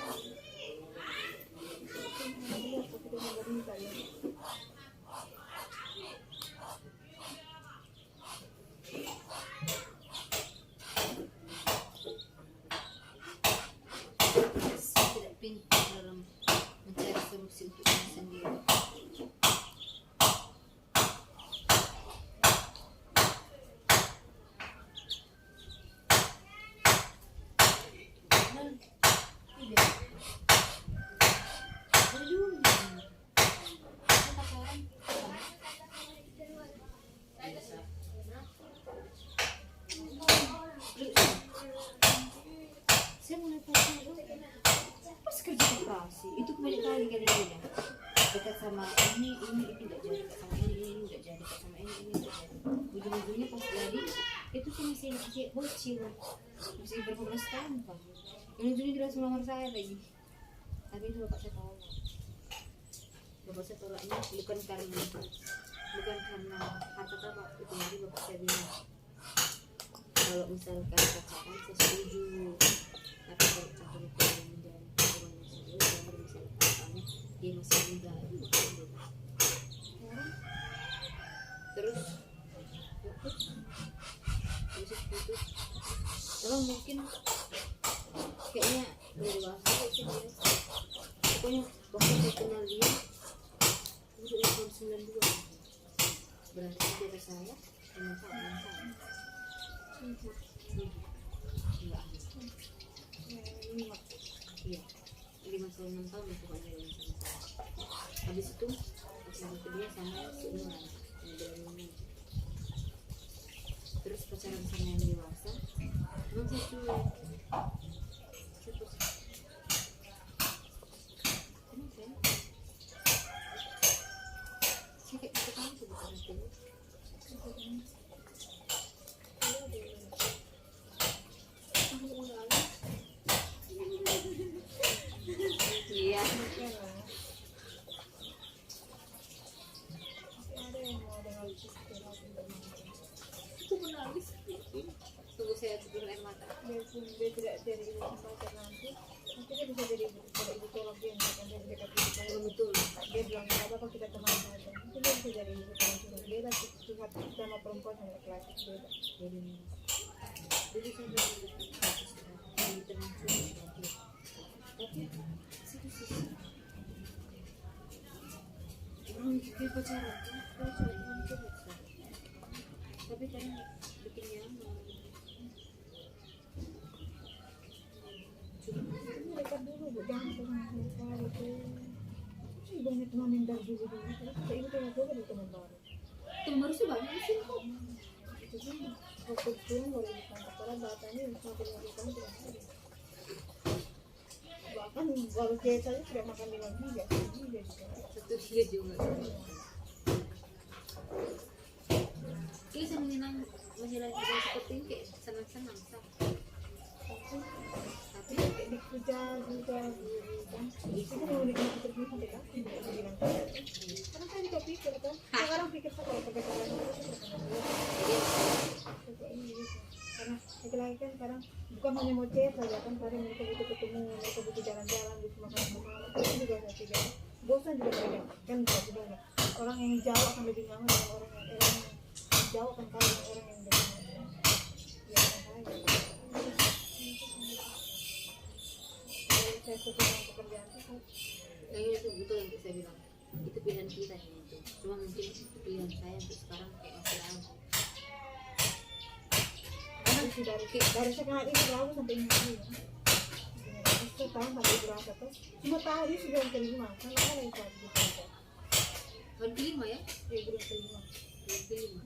Saya tidak pintar dalam mencari solusi untuk diri sendiri. Saya mulai pacaran pas kerja koperasi itu banyak kali kejadian dekat sama ini tidak jadi, dekat sama ini tidak jadi, dekat sama ini tidak jadi. Ujung-ujungnya pas jadi itu saya masih bocil, masih berapa belas tahun kan. Ujung-ujungnya dia langsung lamar saya lagi. Tapi itu bapak saya tolak. Bapak saya tolaknya bukan karena harta bapak, itu lagi bapak saya bilang kalau misalkan pacaran saya setuju, tapi kalau contohnya kalau menjalin hubungan yang serius, kalau misalnya pasangannya dia masih muda, itu bukan beda. Terus mungkin kayaknya udah dewasa sih dia. Pokoknya waktu saya kenal dia itu tahun 92, berarti dia ke saya 5 tahun. Enggak, iya 5 tahun 6 tahun itu pokoknya yang sama saya. Habis itu pacaran kedua sama seumuran yang terus pacaran sama yang dewasa emang saya cuek. Saya kayak gitu kan sebenarnya iya. Ada yang mau dengan Aku menangis. Tunggu saya tutup air mata. dia tidak jadi ibu pacar nanti dia bisa jadi ibu tolak dia yang akan jadi dekat ibu tolak. Betul. Dia bilang nggak apa-apa kita teman saja itu dia bisa jadi ibu tolak juga dia lah suka sama perempuan sama laki-laki beda. Jadi dulu saya bilang di tengah suatu tapi satu-satu orang kayak pacaran kan cuma dengan coba tapi kadang bikin nyaman. Mereka dulu bu jangan pernah lupa itu sih banyak teman yang dari dulu terus kayak itu yang dari teman baru Teman baru sih banyak sih kok. itu sih waktu pulang baru ditangkap karena datanya semakin mengerikan tidak ada bahkan kalau dia saja tidak makan dengan dia juga Satu dia juga. Ini senang masih lagi seperti ini kayak senang-senang sah. Tapi di kerja juga kan itu mau nikmati terus sampai kapan dia bilang karena saya juga pikir kan sekarang pikir saya kalau pakai jalan karena lagi-lagi kan sekarang bukan hanya mau chat saja kan kadang mereka butuh ketemu mereka butuh jalan-jalan butuh makan bersama itu juga saya pikir bosan juga mereka kan bisa juga orang yang jauh akan lebih nyaman dengan orang yang jauh akan kalah dengan orang yang dekat ya saya suka dengan pekerjaan yang itu betul yang saya bilang itu pilihan kita yang itu cuma mungkin itu pilihan saya untuk sekarang kayak masih ragu karena dari sekarang ini selalu sampai ini setahun sampai berapa tuh cuma tahu ini sudah yang kelima kan ada yang tadi gitu aja tahun kelima ya ya belum kelima tahun kelima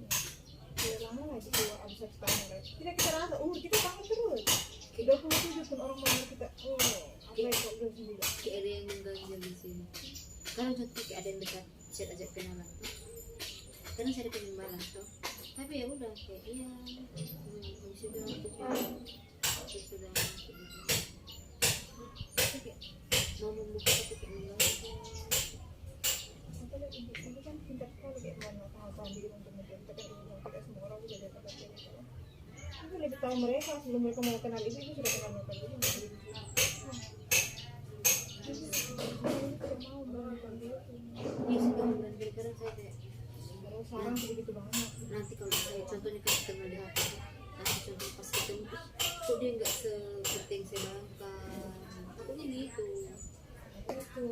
ya lama lagi dua abis 1 tahun guys tidak kita rasa kita tahu terus 27 pun orang mau kita apa yang kok 29 kayak ada yang mengganjal di sini kalau contoh kayak ada yang dekat chat ajak kenalan karena saya pengen balas tuh tapi ya udah kayak iya sudah sudah mau membuka tapi kayak mengganggu itu kan pintar sekali kayak mana tahu diri untuk menjadi kita semua orang udah dapat dari itu kita lebih tahu mereka sebelum mereka mau kenal itu sudah kenal mereka dulu mau melakukan dia ya sudah bulan kadang saya kayak sekarang begitu banget nanti kalau saya contohnya kan ketemu di HP nanti contoh pas ketemu kok dia nggak seperti yang saya bayangkan takutnya gitu itu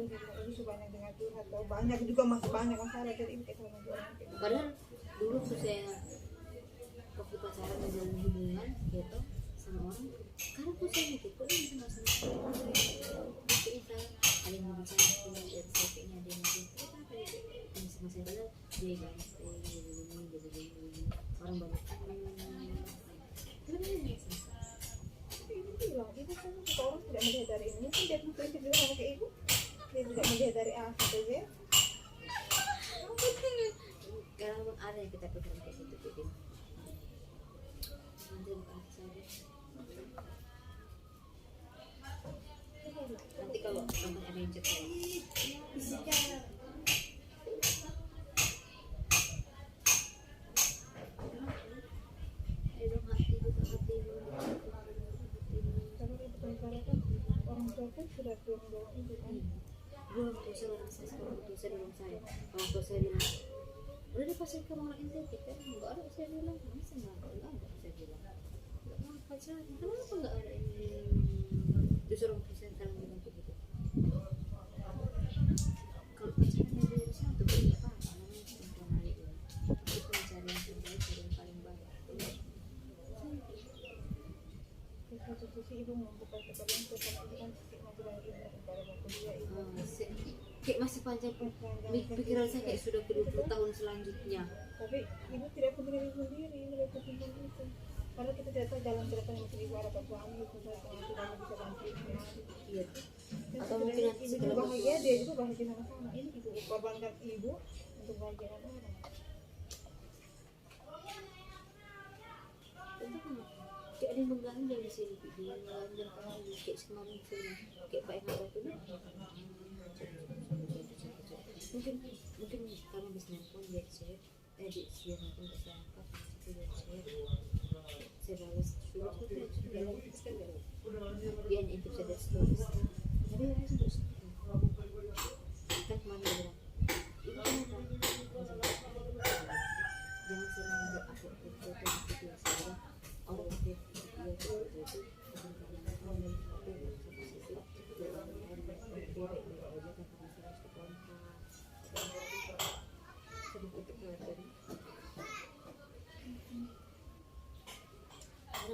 jadi banyak dengan curhat atau banyak juga masih banyak masalah jadi ini kayak sama orang padahal dulu tuh saya waktu pacaran menjalin hubungan gitu sama orang karena tuh saya mikir kok dia bisa masuk itu saya ada yang bicara dari saya kayaknya ada yang bicara kenapa ya ini sama saya padahal dia guys orang banyak itu kan orang tidak melihat dari ini mungkin dia prinsip juga sama kayak ibu dia tidak melihat dari A sampai Z sekarang pun ada yang kita pikir kayak gitu jadi nanti kalau kamu ada yang cek orang tua pun sudah dorong itu kan belum tuh saya rasa sekarang tuh saya bilang saya orang tua saya bilang udah deh pas saya ke rumah ente kan nggak ada saya bilang masa nggak ada saya bilang nggak mau pacaran, kenapa nggak ada ini disuruh presenter bilang kayak gitu. Kalau pacaran dari Indonesia untuk beli apa namanya sempurna itu, kita mencari yang terbaik dari yang paling baik. Di satu sisi ibu membuka kepada yang tetap kan stigma tidak ibu kepada waktu dia ibu. Kayak masih panjang pikiran saya kayak sudah ke 20 tahun selanjutnya. Tapi ibu tidak peduli ibu sendiri, mereka tentang itu. Karena kita tidak tahu jalan ke depan yang ibu ada suami, itu saya tidak bisa bantu ibu. Iya. Atau mungkin nanti ibu segala bahagia, dia juga bahagia sama-sama. Ini ibu korbankan ibu untuk bahagia orang. Kayak ada yang mengganjal di sini, dia mengganjal kamu kayak kemarin sini, kayak Pak yang itu. Mungkin karena bisnis pun dia share, di share pun saya angkat, itu dia share, saya balas surat itu dalam Instagram, dia itu saya stories, tapi saya sudah kan kemarin dia bilang, itu kenapa? Jangan sering buat upload foto di video saya, orang itu dia itu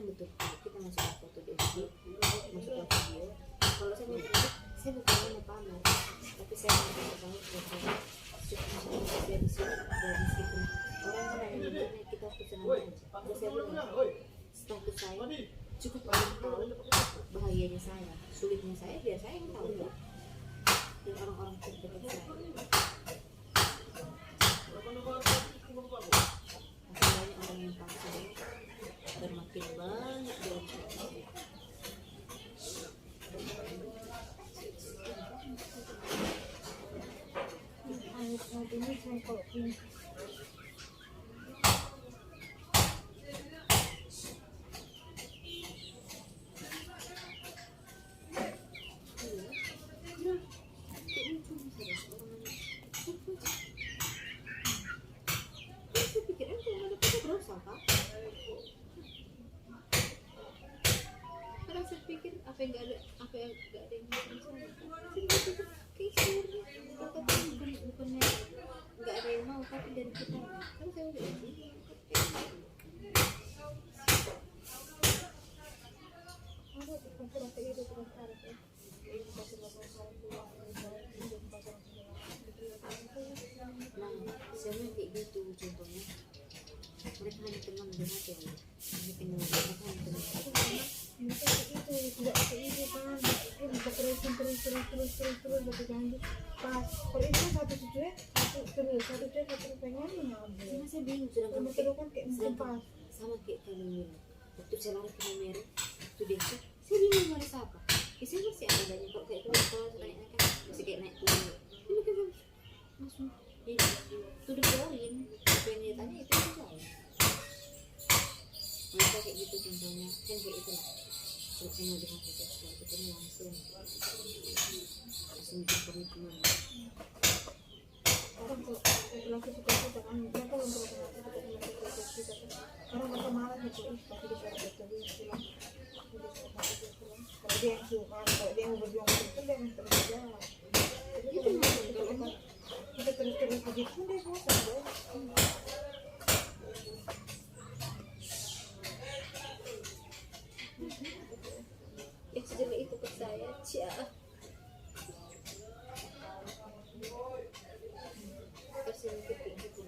betul kita masuk foto di video, masuk video. Kalau saya bukan pamer, tapi saya mau tahu foto dari sini dari meskipun orang kan yang menilai kita senang aja. Terus saya bilang status saya cukup orang tahu bahagianya saya, sulitnya saya biar saya yang tahu ya. Dan orang-orang terdekat saya. Makin banyak orang yang tahu saya dan makin banyak dia ini saya kalau ini apa yang nggak ada yang bisa saya kayak suri tapi bukannya nggak ada yang mau tapi dari kita kan saya udah sebenarnya kayak gitu contohnya mereka hanya teman dengan hati mereka hanya teman itu tidak kayak itu kan bisa terus berganti pas kalau itu satu pengen ngambil cuma saya bingung sudah terus kan kayak mungkin pas sama kayak kalian bilang waktu saya lari ke Mary waktu dia saya bingung harus apa saya masih ada banyak kok kayak itu kalau saya kan masih kayak naik turun ini kan langsung jadi sudah keluarin apa yang dia tanya itu saya mereka kayak gitu contohnya kan kayak itu lah kalau mau dengan seksual kita langsung bikin komitmen orang laki suka jangan mereka yang karena mereka malas itu pasti disuruh betul kalau dia yang suka kalau dia mau berjuang betul dia harus terus jalan kita terus begitu deh bosan deh yang sejelek itu ke saya pasti mikir kayak gitu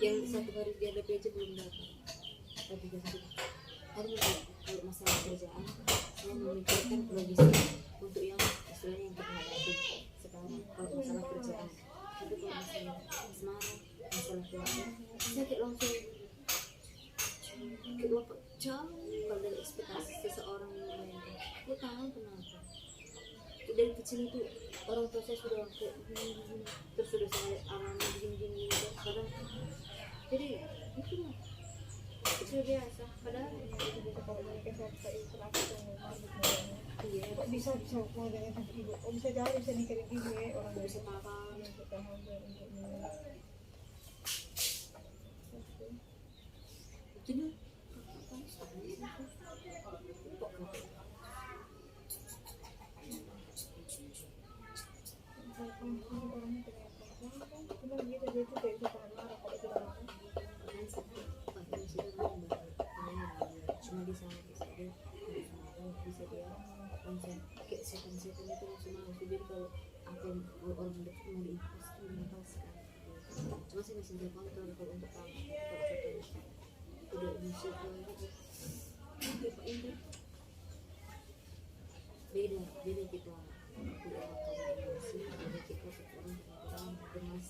yang satu hari dia ada aja belum datang tapi hari kalau masalah kerjaan saya memikirkan logistik untuk yang istilahnya yang kita hadapi sekarang kalau masalah kerjaan tapi kalau masalah asmara masalah keluarga saya kayak langsung kayak lompat jauh kalau dari ekspektasi seseorang yang lain gue tahu kenapa dari kecil itu orang tua saya sudah kayak terus sudah saya alami gini kadang jadi itu lah itu biasa padahal bisa komunikasi saya itu lagi iya bisa mau dengan ibu. Oh, bisa jauh, bisa nikah di ibu ya, orang Nggak bisa tahan. bisa tahan untuk Itu dia. orangnya ternyata cuma gitu dia tuh kayak bisa tahan marah kalau kita marah. Cuma di sana bisa dia bisa dia konsep kayak second itu langsung mau jadi kalau apa yang orang udah mau diimpas itu dilepaskan. Cuma saya masih bisa kontrol kalau untuk kamu kalau udah musuh gitu Pak ini beda kita tidak akan emosi, beda kita sekarang orang gemas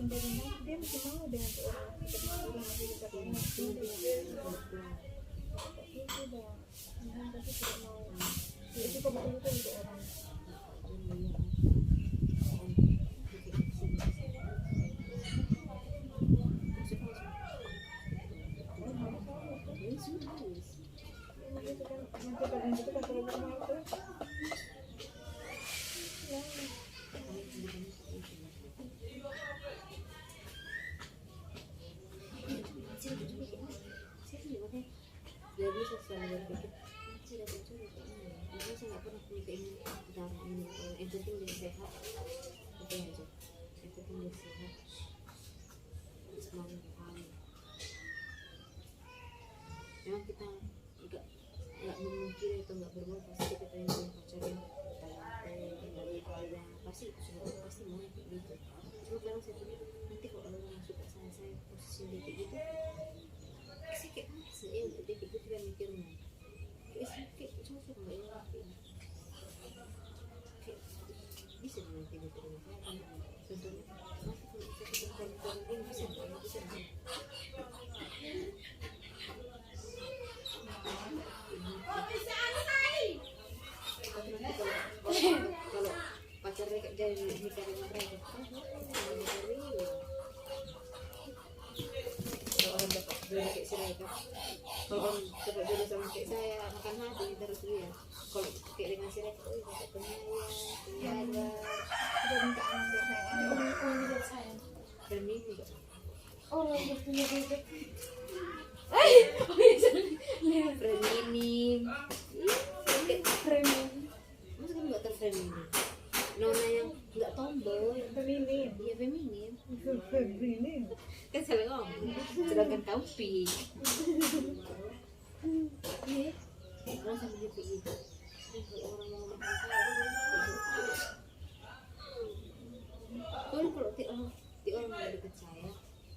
gitu dia masih mau dengan seorang kita mau masih kita pengen itu dah tapi tidak mau itu kebetulan itu orang jadi saya selalu berpikir saya dapat curi karena saya nggak pernah punya keinginan darah ini yang penting dia sehat itu aja yang penting dia sehat selalu hamil memang kita nggak memungkiri atau nggak berbuat pasti kita yang punya pacar yang tinggal keluarga pasti semua pasti mau kayak gitu cuma kadang saya pikir nanti kalau orang yang suka sama saya posisi dia kayak gitu sih kayak saya untuk dia kayak gitu kan mikirnya kayak cocok nggak ya kayak bisa nanti gitu contohnya nanti kalau saya ketemu orang ini bisa nggak kalau pacarnya kayak jadi nikah dengan mereka kalau orang dapat jodoh kayak saya kan kalau orang dapat jodoh sama kayak saya makan hati terus dia kalau kayak dengan saya dapat penyayang kita minta anak biar sayang Orang juga sayang. dan ini juga Orang udah punya bebek. feminim Premium. masa kamu nggak terfeminim nona yang nggak tomboy feminim dia feminim feminim kan salah ngomong sedangkan kamu pink orang sama dia kayak gitu orang mau makan kalau di orang yang dekat saya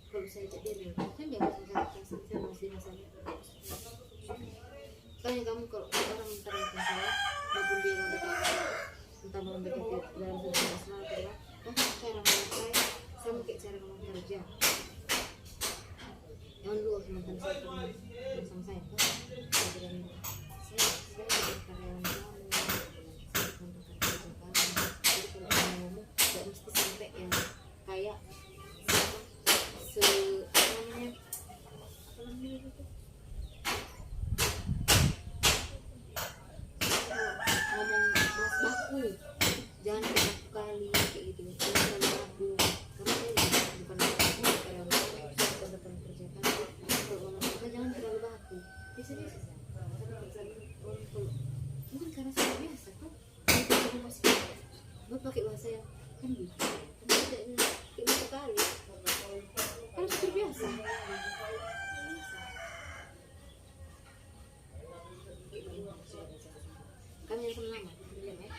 kalau saya jadi dia saya nggak bisa saya masih masalah tanya kamu kalau orang terangkan saya maupun dia mau dekat entah mau dekat dalam hubungan asmara atau apa cara memakai sama kayak cara ngomong kerja yang dulu mantan saya pernah sama saya kan saya bilang saya jadi karyawan kamu saya kontrak kerja kamu jadi kalau kamu ngomong gak mesti sampai yang kayak apa namanya itu ngomong mas baku jangan baku kali kayak gitu jangan terlalu baku karena saya bukan karyawan saya bukan kerja kan kalau ngomong apa jangan terlalu baku serius mungkin karena saya biasa kan saya masih gue pakai bahasa yang kan gitu tapi tidak kayak gitu kali karena sudah biasa kami yang sama nama yang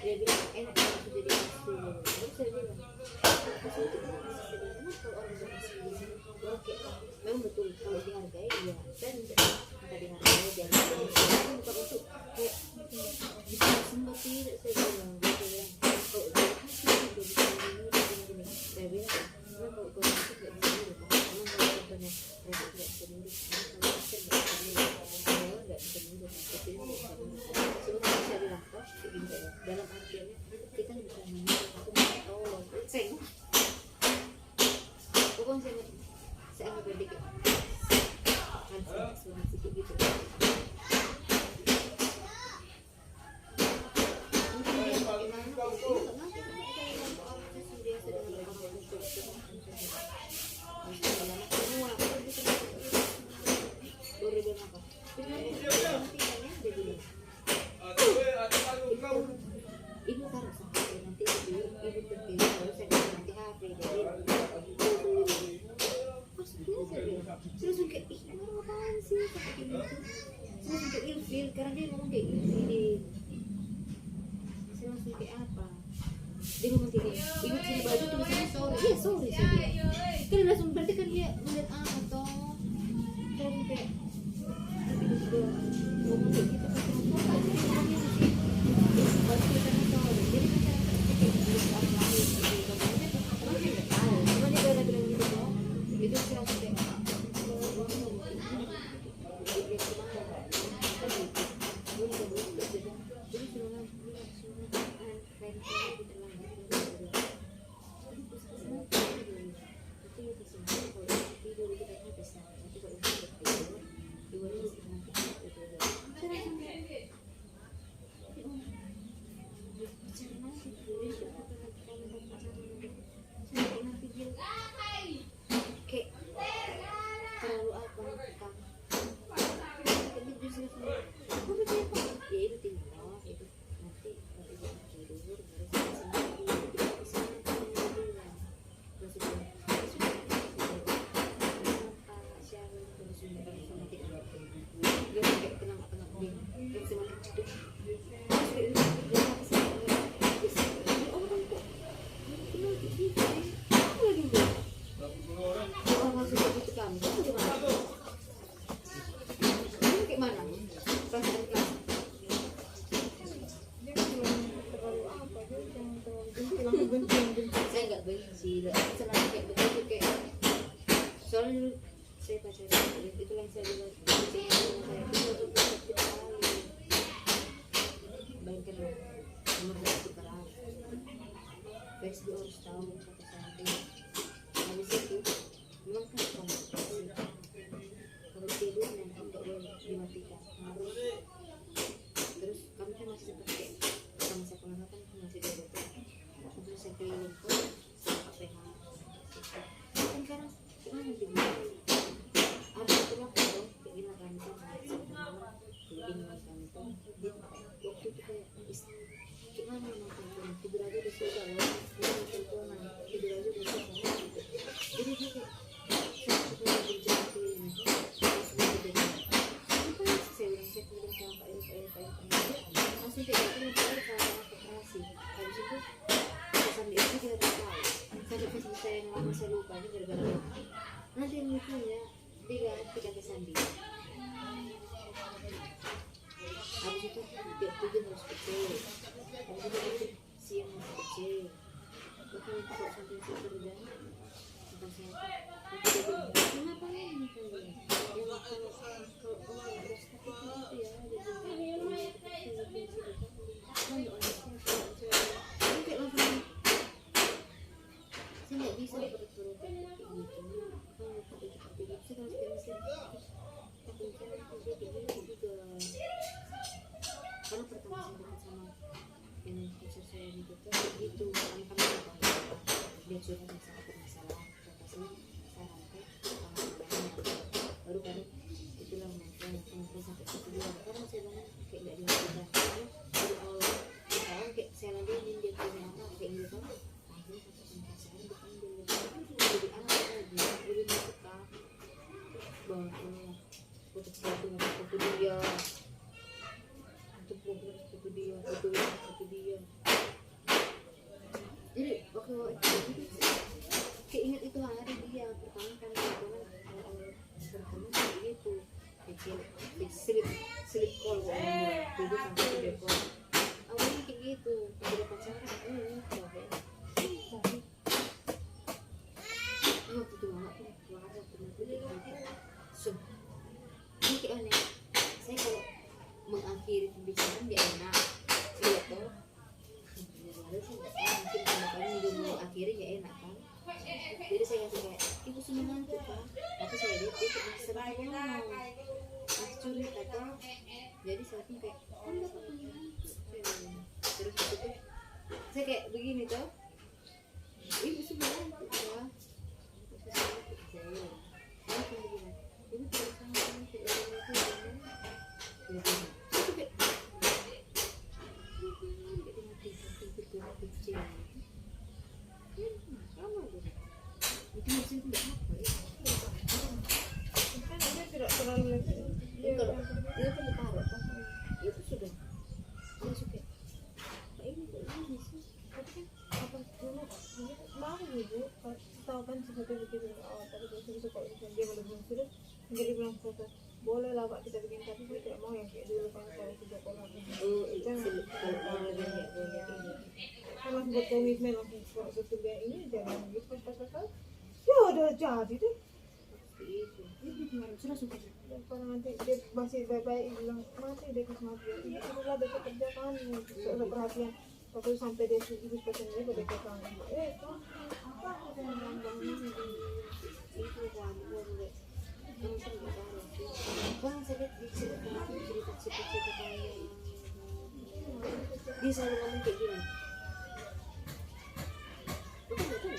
dia bilang enak aku jadi positif masih sedih. Karena kalau orang bilang sendiri orang kayak memang betul kalau dihargai ya dan kita dihargai jangan bukan untuk kayak bisa sembuh tidak saya bilang gitu ya kalau dikasih udah bisa gini saya bilang karena kalau kau itu nggak bisa dulu karena kalau banyak mereka nggak bisa dulu kalau kita nggak bisa dulu kalau nggak bisa dulu tapi ini nggak bisa dulu sebetulnya bisa bilang toh begini dalam artiannya kita bisa mengingat aku mau tolong saya pokoknya saya anggap sedikit kan sedikit gitu ibu taruh sampai nanti ibu terpilih baru saya kasih nanti HP jadi maksudnya saya bilang terus kayak ih emang apaan sih seperti itu terus kayak ilfil karena dia ngomong kayak gini saya langsung kayak apa dia ngomong kayak ibu sini baju tulisannya sorry iya sorry saya bilang kan langsung berarti kan dia melihat apa toh saya langsung kayak tapi dia juga ngomong kayak gitu kan apa jadi ngomongnya sih baju tulisannya sorry jadi kan saya kayak gitu apa lagi gitu ngomongnya orang saya nggak tahu cuma dia udah bilang gitu toh itu saya langsung kayak terlalu apa ya itu tinggal itu nanti kalau ibu tidur baru gimana perasaan kelas saya nggak benci senang kayak begitu kayak soalnya dulu saya pacaran itu yang saya bilang bencinya saya itu kita kali bayangkan nomor satu perang Facebook harus tahu kata saya habis itu memang kan komunikasi kalau tidur nanti nggak boleh dimatikan harus terus kami kan masih seperti sama saya pengalaman kan masih di hotel terus saya keliling pun sama PH kan sekarang gimana dibilang ada satu waktu loh begini kantor begini kantor dia waktu itu kayak gimana nonton tidur aja udah susah loh teleponan tidur aja udah susah gitu jadi dia kayak saya sudah berjalan keliling langsung kayak gitu mencari kalau koperasi habis itu pesan di itu kita tahu sampai pesan saya yang lama saya lupa ini gara-gara nanti yang lucunya dia ganti sandi habis itu dia tujuh harus kecil habis itu siang harus kecil bahkan itu kalau sampai saya kerja tentang saya itu dia bilang kenapa ini kalian yang kalau orang beras tapi itu ya saya nggak bisa berpura-pura kayak gitu kalau seperti itu saya harus tapi saya juga karena pertama saya dekat sama yang khusus saya gitu begitu kami dia sudah masalah bermasalah kasih sarankan baru kan itulah mungkin sampai satu dua karena saya bilang kayak nggak dilakukan dari awal kayak saya lagi ingin dia punya anak kayak gitu kan akhirnya satu perasaan diambil jadi anak lagi jadi suka bahwa untuk sesuatu untuk dia untuk program untuk dia jadi waktu itu keinget itu hari dia pertama kali pertama kayak gitu kecil slip call tidur sampai video call awalnya kayak gitu udah pacaran tapi waktu itu mama so ini kayak aneh saya kalau mengakhiri pembicaraan dia enak iya toh lalu saya nggak tahu mungkin karena kami juga mau akhirnya ya enak kan jadi saya ngasih kayak ibu sudah ngantuk kan tapi saya lihat dia kayak serang ngomong masih curhat atau jadi saya pun kayak enggak apa terus itu tuh saya kayak begini tuh ibu sudah ngantuk ya saya pun begini ibu tidak sama tidak Kan dia tidak terlalu kalau dia kan ditaruh kan itu sudah dia suka ini sih tapi kan apa dulu ini mau ibu tahu kan seperti begitu awal tadi dia suka dia belum sudah jadi bilang foto boleh lah pak kita bikin tapi saya tidak mau yang kayak dulu kan kalau sudah orang jangan kalau kayak kalau buat komitmen langsung kalau betul dia ini jangan gitu pas ya udah jadi deh sudah suka dan kalau nanti dia masih baik-baik bilang mati deh pas mati ya itulah besok kerja kan ada perhatian waktu sampai dia 100% dia pada kan apa aku yang ngomong ini itu kan udah kamu sering bicara bang saya lihat di cerita kayak dia selalu ngomong kayak gini betul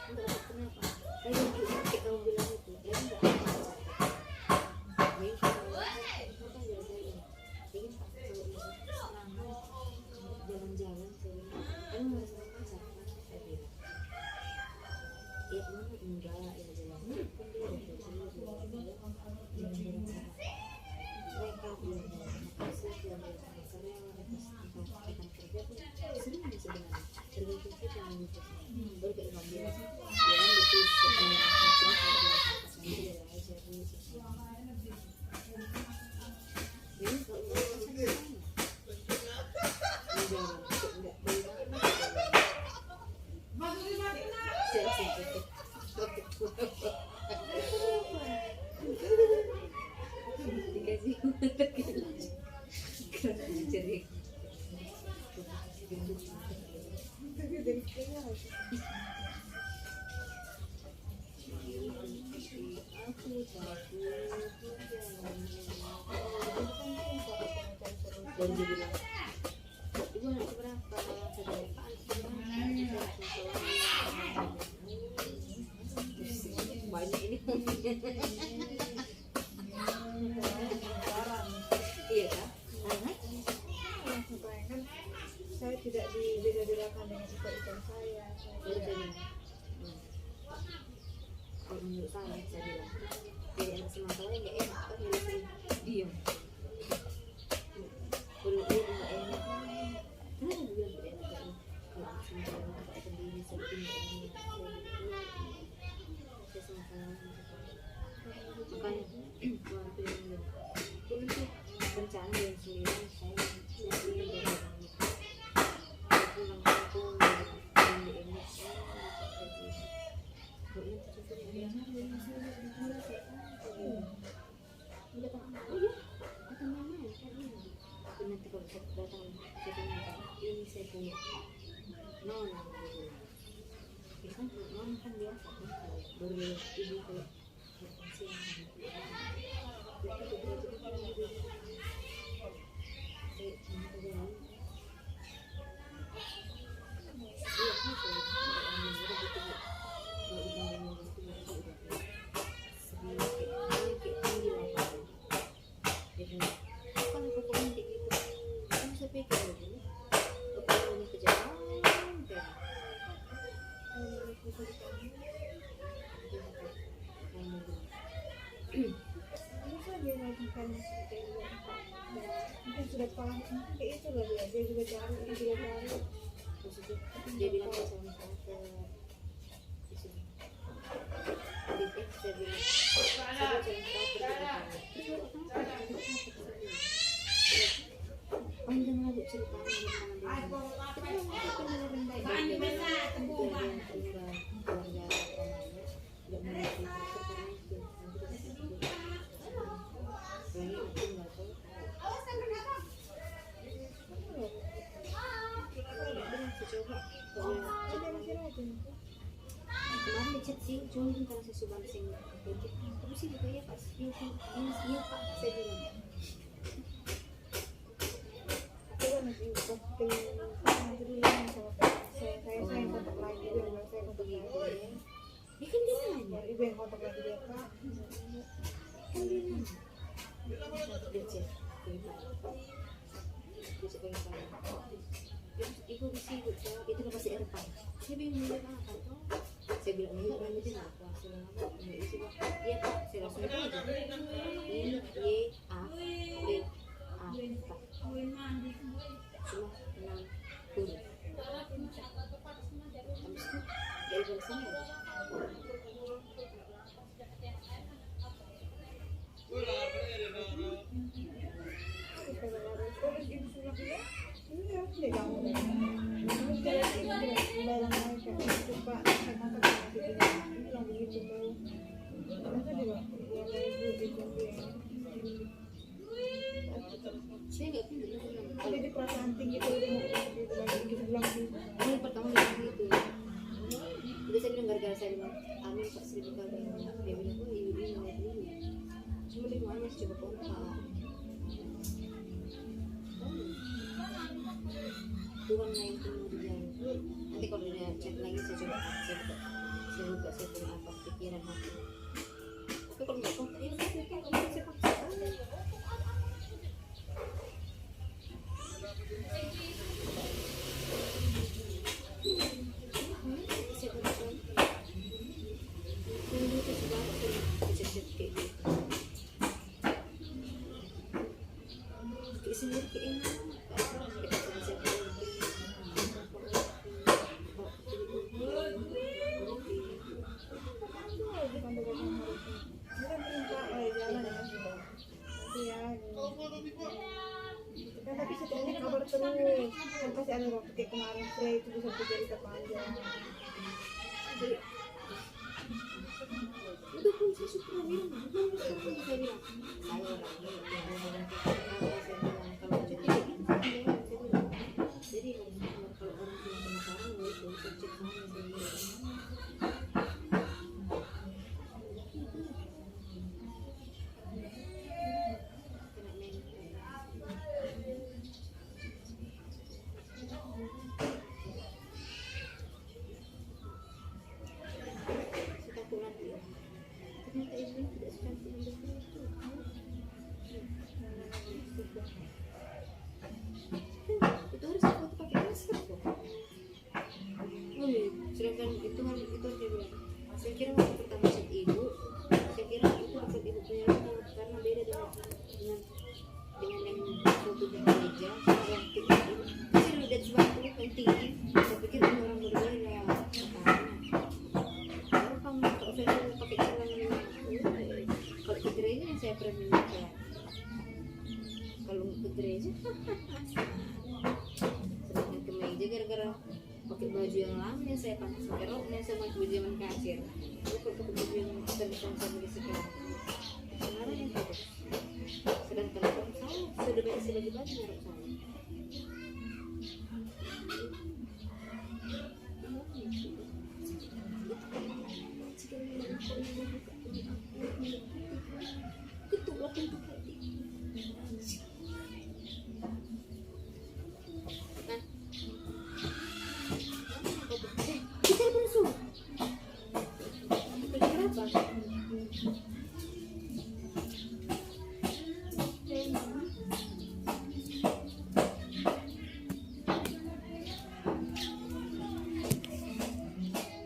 enggak apa kenapa kayak kamu bilang itu ya enggak baik ingin tak jalan-jalan kamu merasa masak saya bilang ya enggak ya jalan pun dia mereka bilang makasih yang karyawan akan kerja pun sering sebenarnya tergantung kita yang baru kayak ngambil ya betul ini dan dia bilang ibu anak seberapa banyak ini iya kan kan saya tidak dibeda-bedakan dengan ikut-ikutan saya kalau menurut saya bilang jadi anak semangatnya nggak enak kan jadi diam kalau dia nggak enak kenapa dia bilang nggak enak kan kalau anak semangatnya nggak sendiri seperti nggak enak saya semangatnya makanya waktu yang itu rencana yang 9 saya ingin pulang kampung dan di ini nanti kalau saya datang ini saya punya nona kan nona kan biasa kan baru ibu kayak mungkin sudah paham kayak itu lah dia juga cari dia bilang sama saya coba kalau kemarin dicet sih cuma karena saya sudah sing tapi sih juga ya pas iya pak saya bilang Aku kan masih waktu nanti dulu yang sama saya kontak lagi biar saya kontak lagi. ya kan dia nanya Ibu yang kontak lagi dia Kak. kan dia nanya dia cek dia cek pengen saya ibu bisa itu kan pasti ada pak saya bingung dia apa saya bilang ini kan itu apa saya bilang ini isi pak iya pak saya langsung itu aja I Y A B A pak cuma 6 huruf habis itu dari balasannya Terus ibu sudah bilang ini harus dia kamu. Terus dia bilang lagi coba saya kontak lagi dia. Ini yang begitu mau. Masa dia bilang ya ibu saya nggak pindah dia bilang ada di perasaan tinggi tuh dia lagi gitu bilang gitu. ini pertama bilang gitu udah saya bilang gara-gara saya bilang amin pak Sri Bika dia bilang oh ibu ini mau dulu cuma dia mau coba kontak Tuhan lain kemudian nanti kalau dia chat lagi saya coba saya buka saya punya apa pikiran hati tapi kalau nggak kontak ya saya paksa Tapi setelahnya kabar terus kan pasti ada waktu kayak kemarin Frey itu bisa bercerita panjang. itu pun saya suka bilang saya bilang saya orangnya kalau jadi jadi kalau orang punya penasaran itu cek sama itu harus aku pakai masker kok. Sedangkan itu dia bilang. Saya kira waktu pertama chat ibu, saya kira itu dekat ibu punya rumah karena beda dengan yang foto di meja yang tinggi. Saya lihat sebatu yang tinggi, saya pikir ini orang berbeda. Baru kamu kalau saya pakai celana kalau ke gereja yang saya pernah pakai. Kalau ke gereja sedangkan ke meja gara-gara pakai baju yang lama yang saya pakai sampai roknya sama baju zaman kasir bukan pakai baju yang sama di sekarang sekarang yang bagus sedangkan rok saya sudah banyak baju-baju rok saya